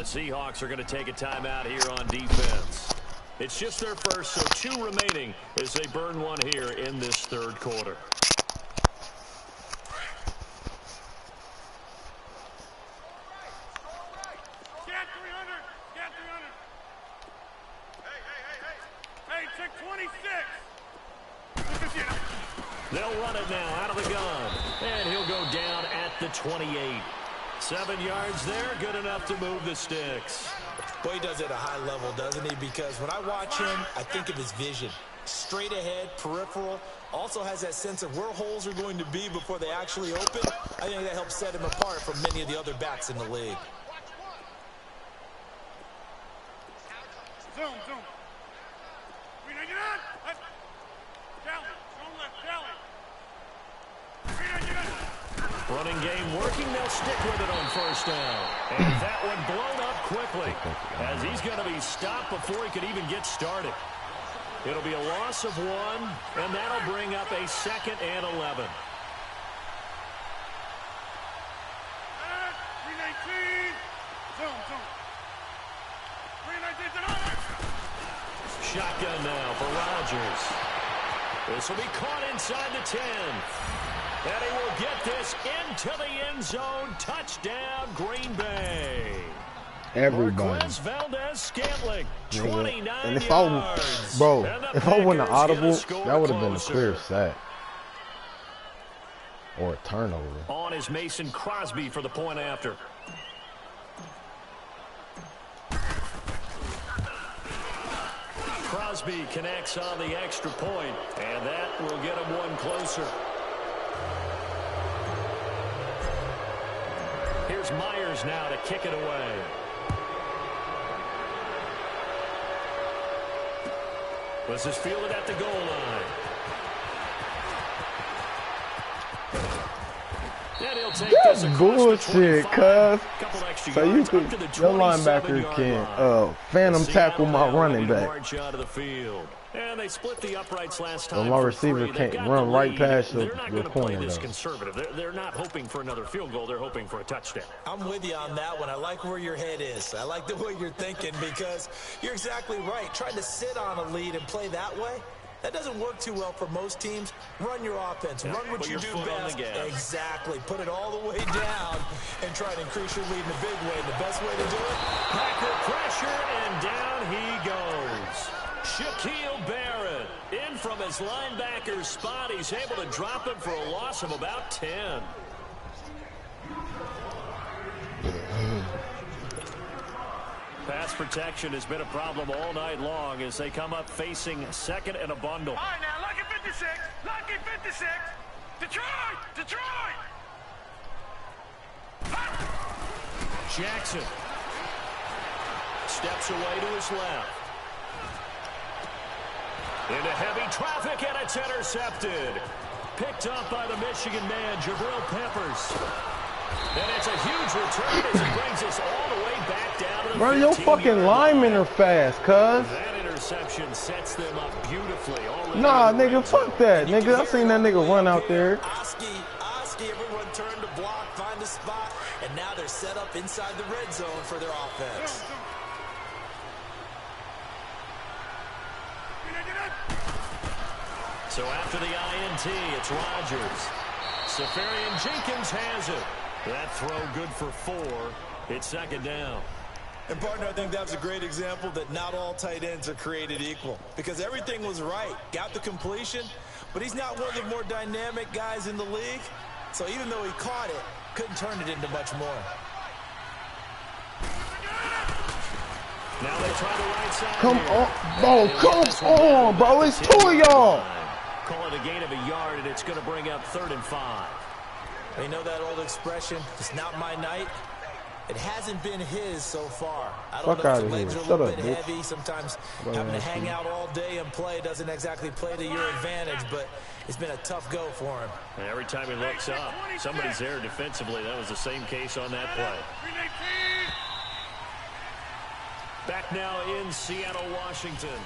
Seahawks are going to take a timeout here on defense. It's just their first, so 2 remaining as they burn one here in this 3rd quarter. Get 300. Get 300. Hey, check 26. They'll They'll run it now out of the gun. And he'll go down at the 28. 7 yards there, good enough to move the sticks. Boy, he does it at a high level, doesn't he? Because when I watch him, I think of his vision. Straight ahead, peripheral. Also has that sense of where holes are going to be before they actually open. I think that helps set him apart from many of the other backs in the league. Zoom. Running game working, they'll stick with it on first down. And that one blown up quickly as he's going to be stopped before he could even get started. It'll be a loss of 1, and that'll bring up a 2nd and 11. 319. Zoom. 319. Shotgun now for Rodgers. This will be caught inside the 10. And he will get this into the end zone. Touchdown, Green Bay. Everybody. Valdez-Scantling, 29 and if yards. if I wouldn't have audible, that would have been a clear sack. Or a turnover. On is Mason Crosby for the point after. Crosby connects on the extra point, and that will get him one closer. Here's Myers now to kick it away. This is fielded at the goal line. And he'll take That's this bullshit, cuz. So you could, your your linebacker can phantom tackle my running back. And they split the uprights last time. Well, my receiver can't run right past the They're not going to play corner, this though. conservative. They're not hoping for another field goal. They're hoping for a touchdown. I'm with you on that one. I like where your head is. I like the way you're thinking because you're exactly right. Trying to sit on a lead and play that way, that doesn't work too well for most teams. Run your offense. Run what you do best. Exactly. Put it all the way down and try to increase your lead in a big way. The best way to do it? Packer pressure, and down he goes. Shaquille Barrett in from his linebacker spot. He's able to drop him for a loss of about 10. Pass protection has been a problem all night long as they come up facing second and a bundle. All right, now, lucky 56. Lucky 56. Detroit. Jackson steps away to his left. Into heavy traffic, and it's intercepted. Picked up by the Michigan man, Jabril Peppers. And it's a huge return as it brings us all the way back down to the 15-yard line. Bro, your fucking linemen are fast, cuz. That interception sets them up beautifully. Nah, nigga, fuck that. Nigga, I seen that nigga run out there. Oski, everyone turned to block, find a spot, and now they're set up inside the red zone for their offense. So after the INT, it's Rodgers. Safarian Jenkins has it. That throw good for 4. It's second down. And, partner, I think that was a great example that not all tight ends are created equal because everything was right. Got the completion, but he's not one of the more dynamic guys in the league. So even though he caught it, couldn't turn it into much more. Now they try the right side. Come on, bro. Come on, bro. It's 2 of y'all. Call it a gain of a yard, and it's going to bring up 3rd and 5. You know that old expression, it's not my night? It hasn't been his so far. I don't know if the legs are a little bit heavy. Sometimes having to hang out all day and play doesn't exactly play to your advantage, but it's been a tough go for him. And every time he looks up, somebody's there defensively. That was the same case on that play. Back now in Seattle, Washington.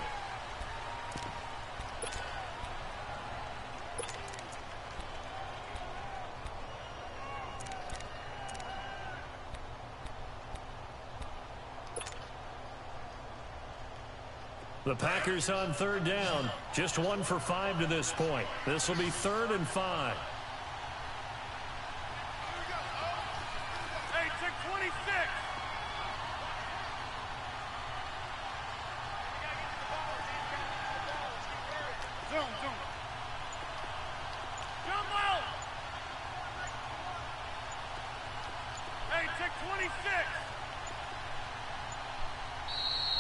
The Packers on 3rd down. Just 1 for 5 to this point. This will be 3rd and 5. Hey, check 26. Zoom.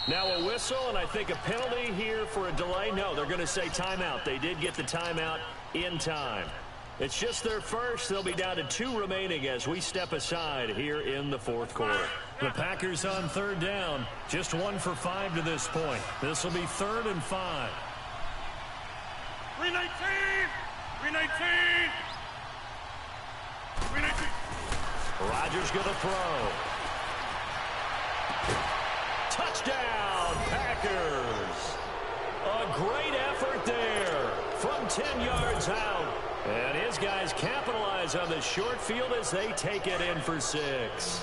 Now a whistle, and I think a penalty here for a delay. No, they're going to say timeout. They did get the timeout in time. It's just their first. They'll be down to 2 remaining as we step aside here in the fourth quarter. The Packers on third down. Just 1 for 5 to this point. This will be 3rd and 5. 319! 319! 319! Rodgers going to throw. Touchdown, Packers. A great effort there from 10 yards out. And his guys capitalize on the short field as they take it in for 6.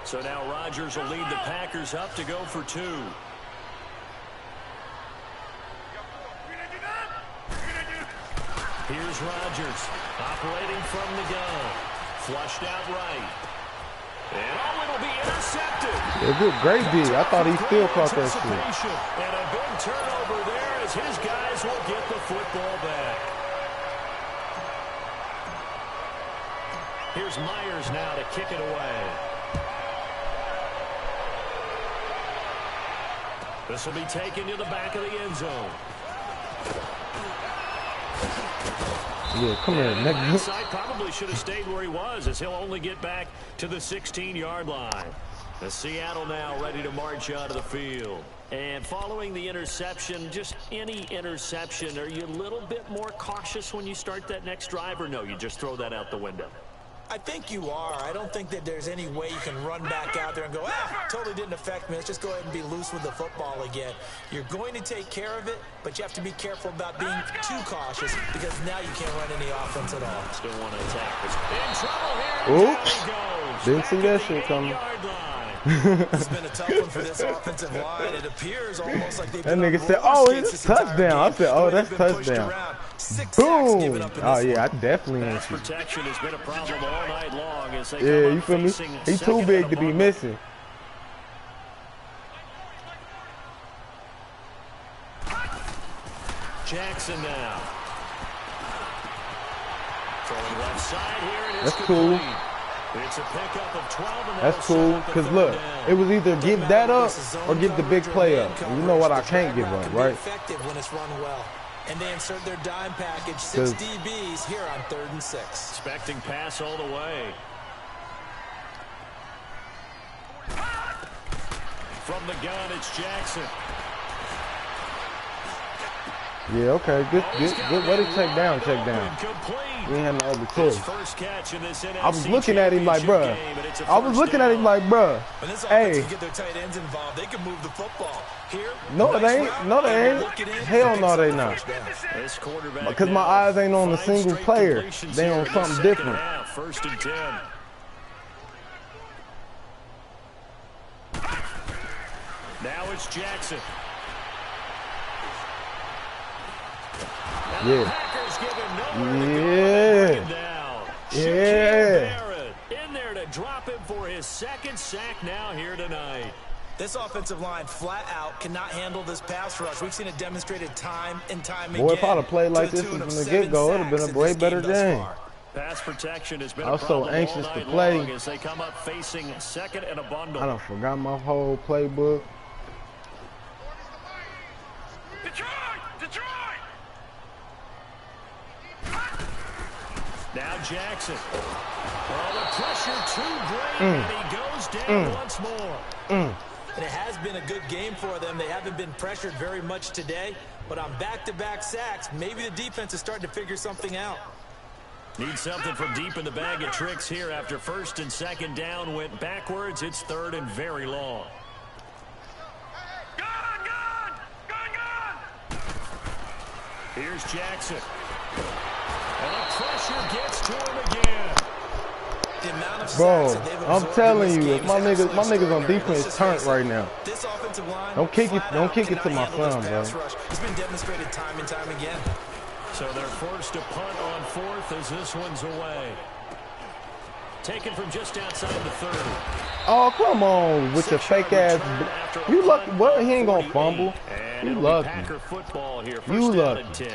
So now Rodgers will lead the Packers up to go for 2. Here's Rodgers operating from the gun. Flushed out right. And it'll be intercepted. Yeah, good, great D. I thought he still caught that shit. And a big turnover there as his guys will get the football back. Here's Myers now to kick it away. This will be taken to the back of the end zone. Yeah, come here, nigga. Inside probably should have stayed where he was as he'll only get back to the 16-yard line. The Seattle now ready to march out of the field. And following the interception, just any interception, are you a little bit more cautious when you start that next drive, or no, you just throw that out the window? I think you are. I don't think that there's any way you can run back out there and go, totally didn't affect me. Let's just go ahead and be loose with the football again. You're going to take care of it, but you have to be careful about being too cautious because now you can't run any offense at all. Still want to attack. In trouble here. Oops. Didn't see that shit coming. It's been a tough one for this offensive line. It appears almost like they've been that nigga said, oh, it's touchdown. I said, oh, that's touchdown. Boom. Oh, yeah, I definitely ain't see. Protection has been a problem all night long as they yeah, you feel me? He too big to be missing. Jackson now. Throwing left side here. It is that's cool. It's a pickup of 12 and that's cool, because look, it was either give that up or give the big play up. And you know what? I can't give up, right? Effective when it's run well. And they insert their dime package, 6 DBs here on 3rd and 6. Expecting pass all the way. From the gun, it's Jackson. Yeah, okay, good. What did check down? We ain't had no other choice. I was looking at him like, bruh. Hey. Get their tight ends involved. They can move the football. Here, no, they ain't. No, they ain't. Hell no, they not. Because my eyes ain't on a single player. They on something different. 1st and 10. Now it's Jackson. Yeah. In there to drop him for his 2nd sack now here tonight. This offensive line flat out cannot handle this pass rush. We've seen it demonstrated time and time again. Boy, if I'd have played like this from the get-go, it would have been a way better game. Pass protection has been I was so anxious to play. As they come up facing 2nd and a bundle. I done forgot my whole playbook. Now Jackson. Oh, the pressure too great, and he goes down once more. And it has been a good game for them. They haven't been pressured very much today, but on back-to-back sacks, maybe the defense is starting to figure something out. Need something from deep in the bag of tricks here after 1st and 2nd down went backwards. It's 3rd and very long. Gun! Here's Jackson. And the pressure gets to him again. Bro, I'm telling you, if my niggas on defense turned right now. This offensive line, don't kick it to my son, bro. It's been demonstrated time and time again. So they're forced to punt on 4th as this one's away. Taken from just outside the 30. Oh, come on with your fake ass. You lucky. What? He ain't gonna fumble. You lucky. Packer football here. You lucky.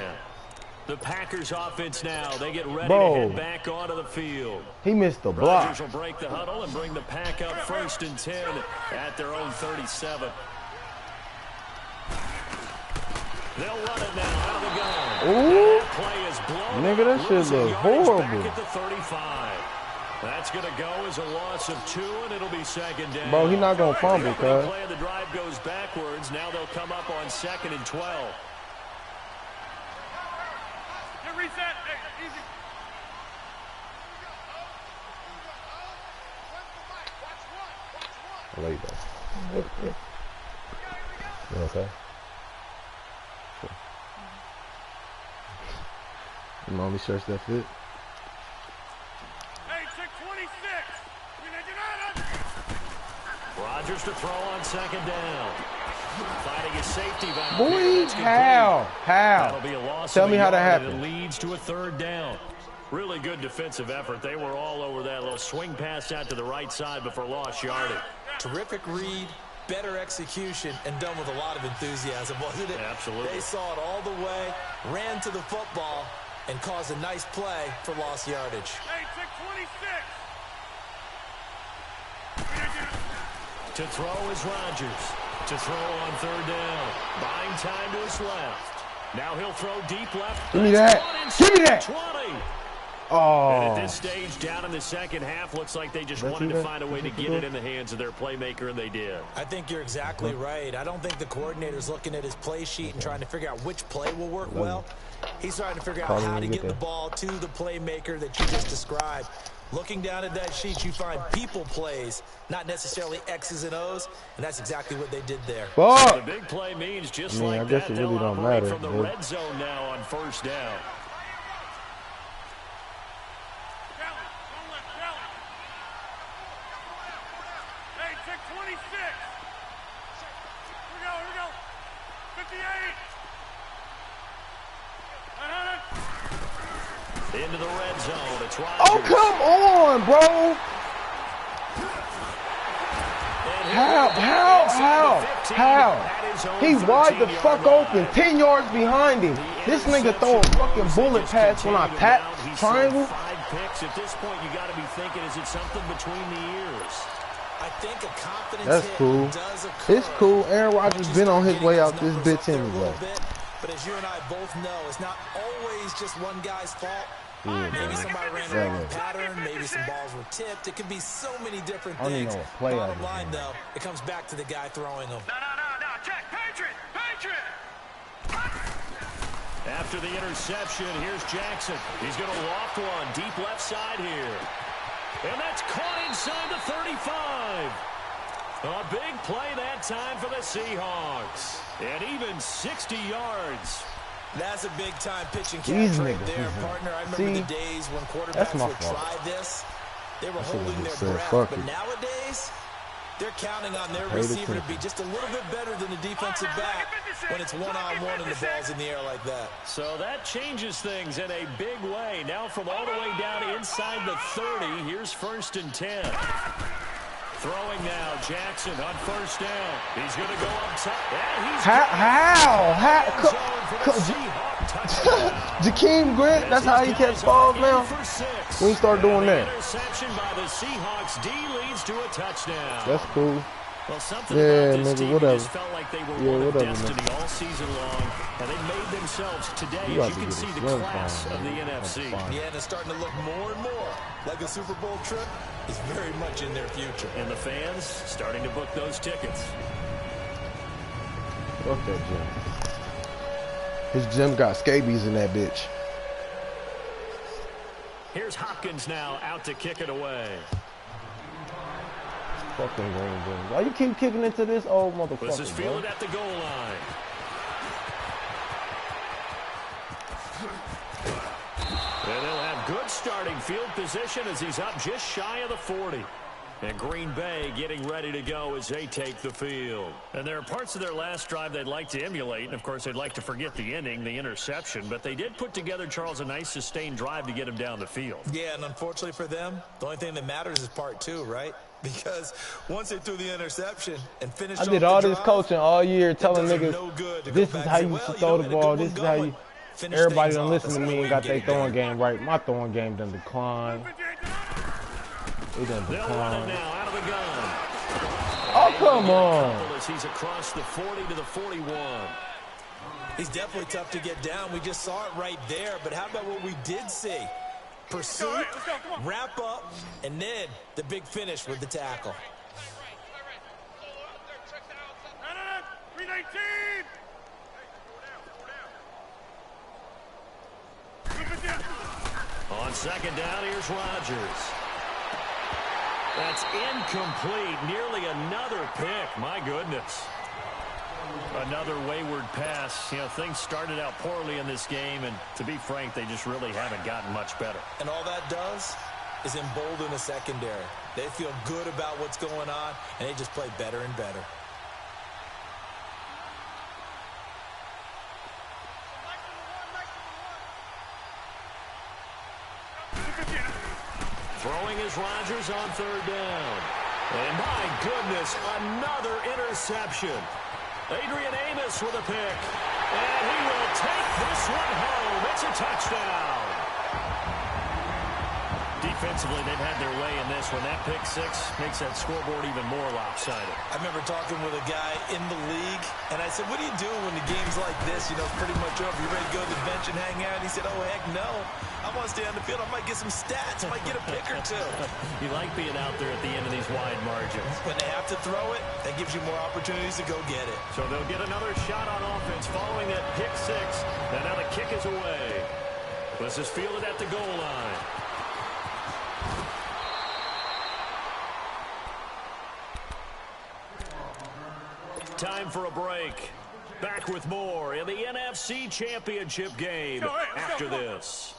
The Packers offense now. They get ready Bro. to head back onto the field. He missed the block. Rodgers will break the huddle and bring the pack up 1st and 10 at their own 37. They'll run it now out of the gun. Ooh. That play is blown. Nigga, that shit look horrible. Back at the 35. That's going to go as a loss of 2, and it'll be 2nd down. Bro, he not gonna fumble, The cuz. play of the drive goes backwards. Now they'll come up on 2nd and 12. Reset. Hey, easy. I love you, though. You okay? Sure. You mommy shirts that fit? Hey, check 26. Rodgers to throw on 2nd down. Finding his safety valve. Boy, how? That'll be a loss. Tell me how that It happened. leads to a 3rd down. Really good defensive effort. They were all over that little swing pass out to the right side before lost yardage. Terrific read, better execution, and done with a lot of enthusiasm, wasn't it? Absolutely. They saw it all the way, ran to the football, and caused a nice play for lost yardage. Hey, check 26. To throw is Rodgers. To throw on 3rd down. Buying time to his left. Now he'll throw deep left. Give me that. Give me that. 20. Oh. And at this stage, down in the 2nd half, looks like they just wanted to find a way to get it in the hands of their playmaker, and they did. I think you're exactly right. I don't think the coordinator's looking at his play sheet and trying to figure out which play will work well. He's trying to figure out how to get the ball to the playmaker that you just described. Looking down at that sheet, you find people plays, not necessarily X's and O's, and that's exactly what they did there. Fuck. The big play means just I like guess that, it really they'll don't operate matter, from the dude. red zone now on 1st down. Hey, check 26. Here we go. 58. Into the red zone. It's Rodgers. Oh, come on, bro. How? He wide the fuck open, 10 yards behind him. This nigga throw a fucking bullet pass when I tap triangle. 5 picks. At this point, you got to be thinking, is it something between the ears? I think a confidence That's hit cool. does occur. It's cool. Aaron Rodgers been on his way out this bitch Numbers up there a anyway. little bit, but as you and I both know, it's not always just one guy's fault. Yeah, Maybe man. somebody ran the wrong pattern. Maybe some balls were tipped. It could be so many different I don't even things. know what play I Bottom just line, ran. though, it comes back to the guy throwing them. No. Check. Patriot. After the interception, here's Jackson. He's going to loft one deep left side here. And that's caught inside the 35. A big play that time for the Seahawks. And even 60 yards. That's a big-time pitching These catch right niggas, there, man. partner. I remember See? the days when That's quarterbacks my would fault. try this. They were I should've holding their just said, breath. fuck But it. nowadays, they're counting on their Pay receiver to attention. be just a little bit better than the defensive back when it's one-on-one and the ball's in the air like that. So that changes things in a big way. Now from all the way down inside the 30, here's 1st and 10. Throwing now, Jackson on 1st down. He's going to go up top. And he's Jakeem Grant, that's how he catch balls now? When he start doing that. Interception by the Seahawks. D leads to a touchdown. That's cool. Well, something Yeah, about this nigga, team whatever. just felt like they were Yeah, one of whatever, destiny nigga. all season long, and they made themselves today, You as got you to can get see, a the slim class phone, of the man. NFC. That's fine. Yeah, and it's starting to look more and more like a Super Bowl trip is very much in their future. And the fans starting to book those tickets. Fuck that gym. His gym got scabies in that bitch. Here's Hopkins now out to kick it away. Fucking green beans. Why you keep kicking into this old This motherfucker, is bro? fielded at the goal line. And they'll have good starting field position as he's up just shy of the 40. And Green Bay getting ready to go as they take the field. And there are parts of their last drive they'd like to emulate. And, of course, they'd like to forget the ending, the interception. But they did put together, Charles, a nice sustained drive to get him down the field. Yeah, and unfortunately for them, the only thing that matters is part 2, right? Because once they threw the interception and finished I off did the all this drive, coaching all year telling does them niggas no good to this go is back how and say, you well, should you throw know, the we had a ball, good this is one how going. you... Everybody done listen to me and got their throwing game right. My throwing game done decline. It done decline. Now out of the gun. Oh, come on. As he's across the 40 to the 41. He's definitely tough to get down. We just saw it right there. But how about what we did see? Pursuit, wrap up, and then the big finish with the tackle. 319! On second down, here's Rodgers. That's incomplete. Nearly another pick. My goodness. Another wayward pass. You know, things started out poorly in this game, and to be frank, they just really haven't gotten much better. And all that does is embolden the secondary. They feel good about what's going on, and they just play better and better. Throwing is Rodgers on third down. And my goodness, another interception. Adrian Amos with a pick. And he will take this one home. It's a touchdown. Defensively, they've had their way in this one. That pick six makes that scoreboard even more lopsided. I remember talking with a guy in the league, and I said, what do you do when the game's like this? You know, it's pretty much over. You ready to go to the bench and hang out? He said, oh, heck no. I want to stay on the field. I might get some stats. I might get a pick or two. You like being out there at the end of these wide margins. When they have to throw it, that gives you more opportunities to go get it. So they'll get another shot on offense following that pick six. And now the kick is away. This is fielded at the goal line. Time for a break. Back with more in the NFC Championship game after this.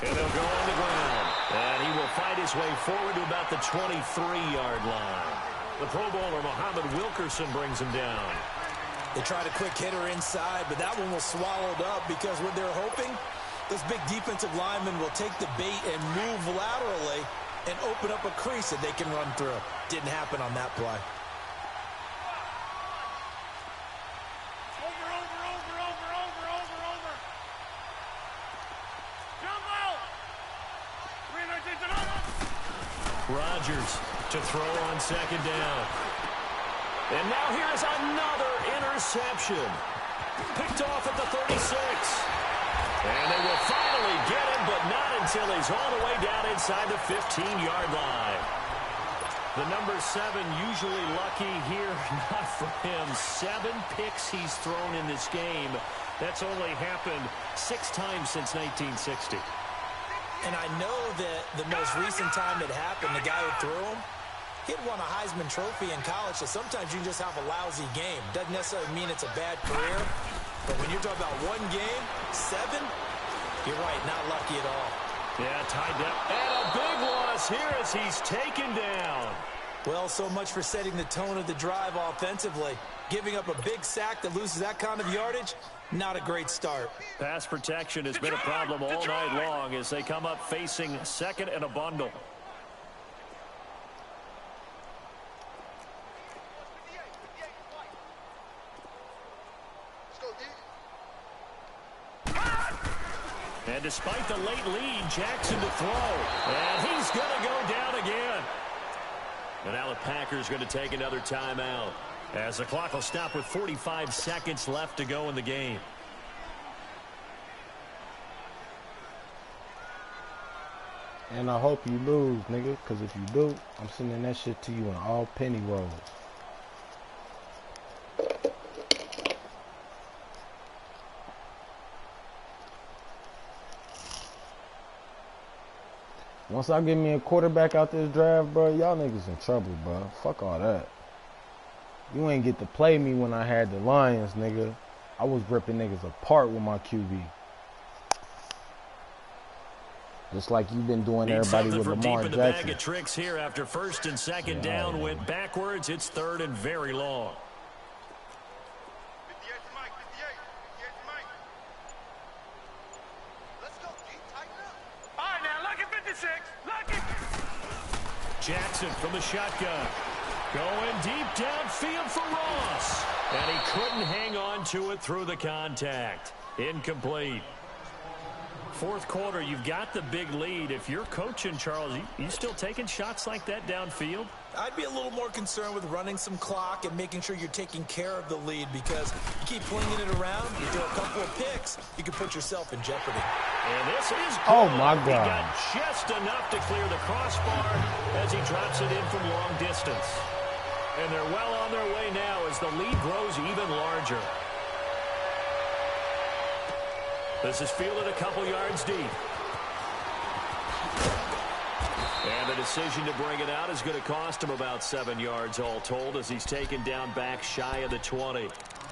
And they'll go on the ground. And he will fight his way forward to about the 23-yard line. The Pro Bowler, Muhammad Wilkerson, brings him down. They tried a quick hitter inside, but that one was swallowed up because what they're hoping, those big defensive linemen will take the bait and move laterally and open up a crease that they can run through. Didn't happen on that play. Rodgers to throw on second down. And now here is another interception. Picked off at the 36. And they will finally get him, but not until he's all the way down inside the 15-yard line. The number 7 usually lucky here, not for him. 7 picks he's thrown in this game. That's only happened 6 times since 1960. And I know that the most recent time it happened, the guy who threw him, he'd won a Heisman Trophy in college, so sometimes you just have a lousy game. Doesn't necessarily mean it's a bad career, but when you're talking about one game, 7, you're right, not lucky at all. Yeah, tied down. And a big loss here as he's taken down. Well, so much for setting the tone of the drive offensively. Giving up a big sack that loses that kind of yardage, not a great start. Pass protection has been a problem all night long as they come up facing second and a bundle. And despite the late lead, Jackson to throw. And he's going to go down again. And now the Packers going to take another timeout as the clock will stop with 45 seconds left to go in the game. And I hope you lose, nigga, because if you do, I'm sending that shit to you in all penny rolls. Once I get me a quarterback out this draft, bro, y'all niggas in trouble, bro. Fuck all that. You ain't get to play me when I had the Lions, nigga. I was ripping niggas apart with my QB. Just like you've been doing everybody with Lamar Jackson. Deep in the bag of tricks here after first and second down. Went backwards. It's third and very long. Jackson from the shotgun. Going deep downfield for Ross. And he couldn't hang on to it through the contact. Incomplete. Fourth quarter, you've got the big lead. If you're coaching, Charles, you still taking shots like that downfield? I'd be a little more concerned with running some clock and making sure you're taking care of the lead, because you keep flinging it around, you throw a couple of picks, you can put yourself in jeopardy. And this is good. Oh, my He God. got just enough to clear the crossbar as he drops it in from long distance. And they're well on their way now as the lead grows even larger. This is fielded a couple yards deep. And the decision to bring it out is going to cost him about 7 yards all told, as he's taken down back shy of the 20.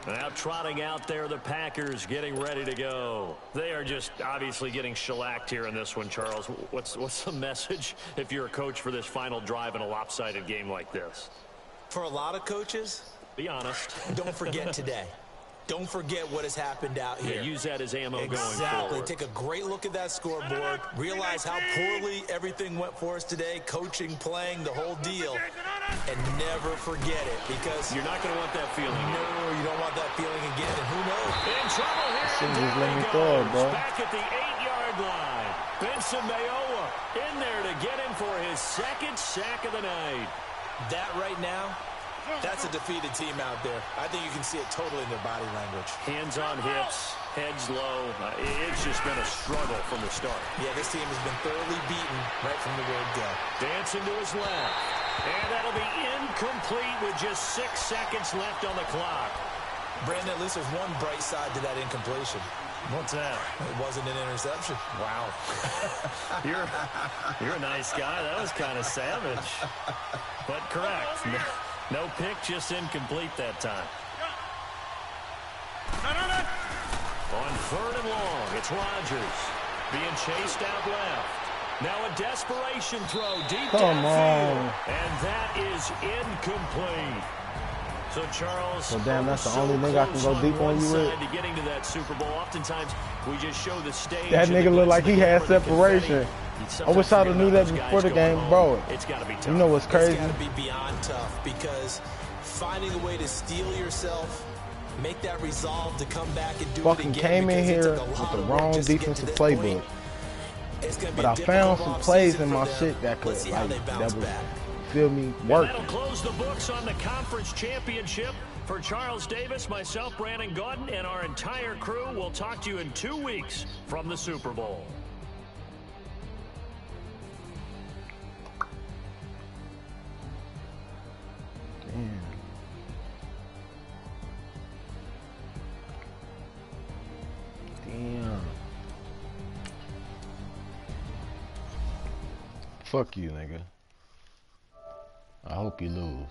Now trotting out there, the Packers getting ready to go. They are just obviously getting shellacked here in this one, Charles. What's the message if you're a coach for this final drive in a lopsided game like this? For a lot of coaches, be honest. Don't forget today. Don't forget what has happened out here. Yeah, use that as ammo going forward. Exactly. Take a great look at that scoreboard. Realize how poorly everything went for us today. Coaching, playing, the whole deal. And never forget it, because you're not going to want that feeling. No, you don't want that feeling again. And who knows? In trouble here. Just let me throw it, bro. Back at the 8-yard line. Benson Mayowa in there to get him for his second sack of the night. That right now, that's a defeated team out there. I think you can see it totally in their body language. Hands on hips, heads low. It's just been a struggle from the start. Yeah, this team has been thoroughly beaten right from the word go. Dancing to his left. And that'll be incomplete with just 6 seconds left on the clock. Brandon, at least there's one bright side to that incompletion. What's that? It wasn't an interception. Wow. You're a nice guy. That was kind of savage. But correct. No pick, just incomplete that time. On 3rd and long, it's Rodgers being chased out left. Now a desperation throw deep downfield. And that is incomplete. So Charles, so damn, that's the only nigga I can go deep on you with. To getting to that Super Bowl, oftentimes we just show the stage. That nigga looked like he had separation. I wish I'd have knew that before the game, bro. It's got to be tough. You know what's crazy? It's got to be beyond tough, because finding a way to steel yourself, make that resolve to come back and do fucking it again. Came in here with the wrong defensive playbook. But I found some plays in my shit that could, like, that was, feel me, working. That'll close the books on the conference championship. For Charles Davis, myself, Brandon Gaudin, and our entire crew, we'll talk to you in 2 weeks from the Super Bowl. Damn. Fuck you, nigga. I hope you lose.